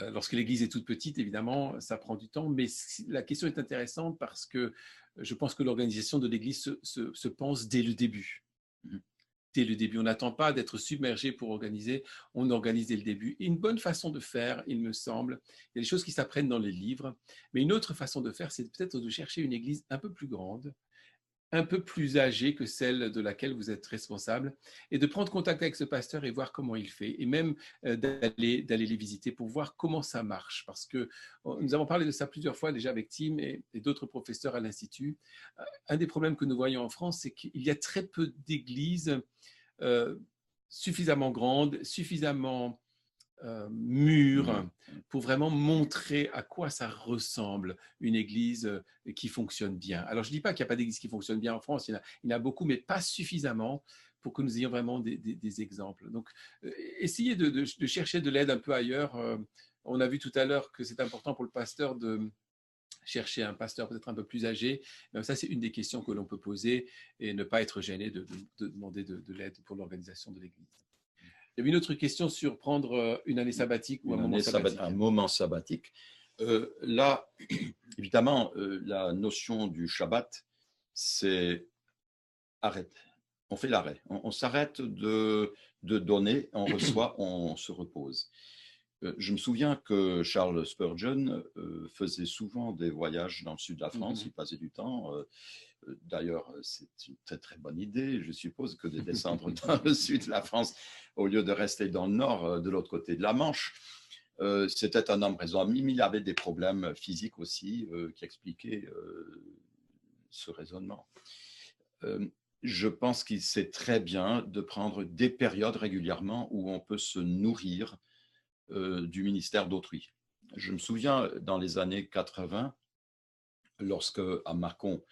Lorsque l'Église est toute petite, évidemment, ça prend du temps, mais la question est intéressante parce que je pense que l'organisation de l'Église se pense dès le début. Dès le début, on n'attend pas d'être submergé pour organiser, on organise dès le début. Et une bonne façon de faire, il me semble, il y a des choses qui s'apprennent dans les livres, mais une autre façon de faire, c'est peut-être de chercher une Église un peu plus grande, un peu plus âgée que celle de laquelle vous êtes responsable, et de prendre contact avec ce pasteur et voir comment il fait, et même d'aller les visiter pour voir comment ça marche, parce que nous avons parlé de ça plusieurs fois déjà avec Tim et d'autres professeurs à l'Institut. Un des problèmes que nous voyons en France, c'est qu'il y a très peu d'églises suffisamment grandes, suffisamment mûres pour vraiment montrer à quoi ça ressemble une église qui fonctionne bien. Alors, je ne dis pas qu'il n'y a pas d'église qui fonctionne bien en France, il y en a beaucoup, mais pas suffisamment pour que nous ayons vraiment des exemples. Donc, essayez de chercher de l'aide un peu ailleurs. On a vu tout à l'heure que c'est important pour le pasteur de chercher un pasteur peut-être un peu plus âgé. Ça, c'est une des questions que l'on peut poser et ne pas être gêné de demander de l'aide pour l'organisation de l'Église. Il y avait une autre question sur prendre une année sabbatique ou un moment sabbatique. Un moment sabbatique. Là, évidemment, la notion du Shabbat, c'est arrête. On fait l'arrêt. On s'arrête de donner, on reçoit, on se repose. Je me souviens que Charles Spurgeon faisait souvent des voyages dans le sud de la France, il passait du temps. D'ailleurs, c'est une très très bonne idée, je suppose, que de descendre dans le sud de la France au lieu de rester dans le nord, de l'autre côté de la Manche. C'était un homme raisonnable, mais il avait des problèmes physiques aussi qui expliquaient ce raisonnement. Je pense qu'il sait très bien de prendre des périodes régulièrement où on peut se nourrir du ministère d'autrui. Je me souviens dans les années 80, lorsque à Mâcon,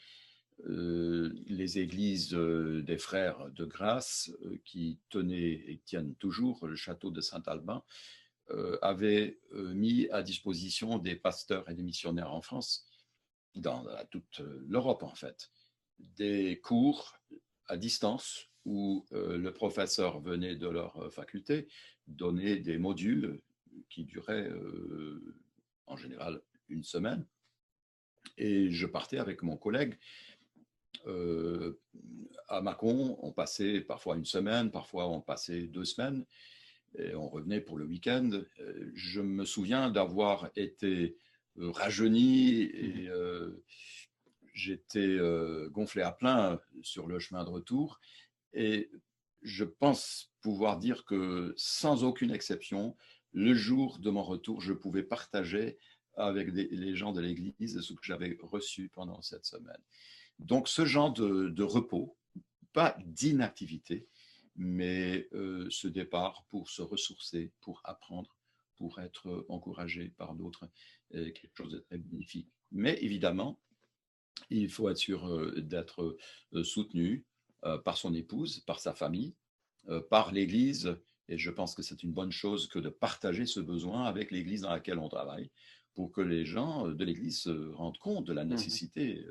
les églises des frères de grâce qui tenaient et tiennent toujours le château de Saint-Albin avaient mis à disposition des pasteurs et des missionnaires en France, dans toute l'Europe en fait, des cours à distance où le professeur venait de leur faculté donner des modules qui duraient en général une semaine. Et je partais avec mon collègue à Mâcon, on passait parfois une semaine, parfois on passait 2 semaines, et on revenait pour le week-end. Je me souviens d'avoir été rajeuni et j'étais gonflé à plein sur le chemin de retour. Et je pense pouvoir dire que sans aucune exception, le jour de mon retour, je pouvais partager avec les gens de l'Église ce que j'avais reçu pendant cette semaine. Donc ce genre de repos, pas d'inactivité, mais ce départ pour se ressourcer, pour apprendre, pour être encouragé par d'autres, est quelque chose de très bénéfique. Mais évidemment, il faut être sûr d'être soutenu par son épouse, par sa famille, par l'Église. Et je pense que c'est une bonne chose que de partager ce besoin avec l'Église dans laquelle on travaille, pour que les gens de l'Église se rendent compte de la nécessité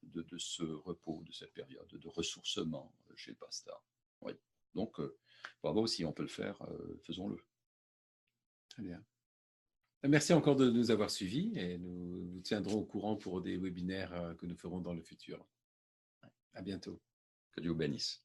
de ce repos, de cette période de ressourcement chez le pasteur. Oui. Donc, bravo, si on peut le faire, faisons-le. Très bien. Merci encore de nous avoir suivis et nous vous tiendrons au courant pour des webinaires que nous ferons dans le futur. À bientôt. Que Dieu vous bénisse.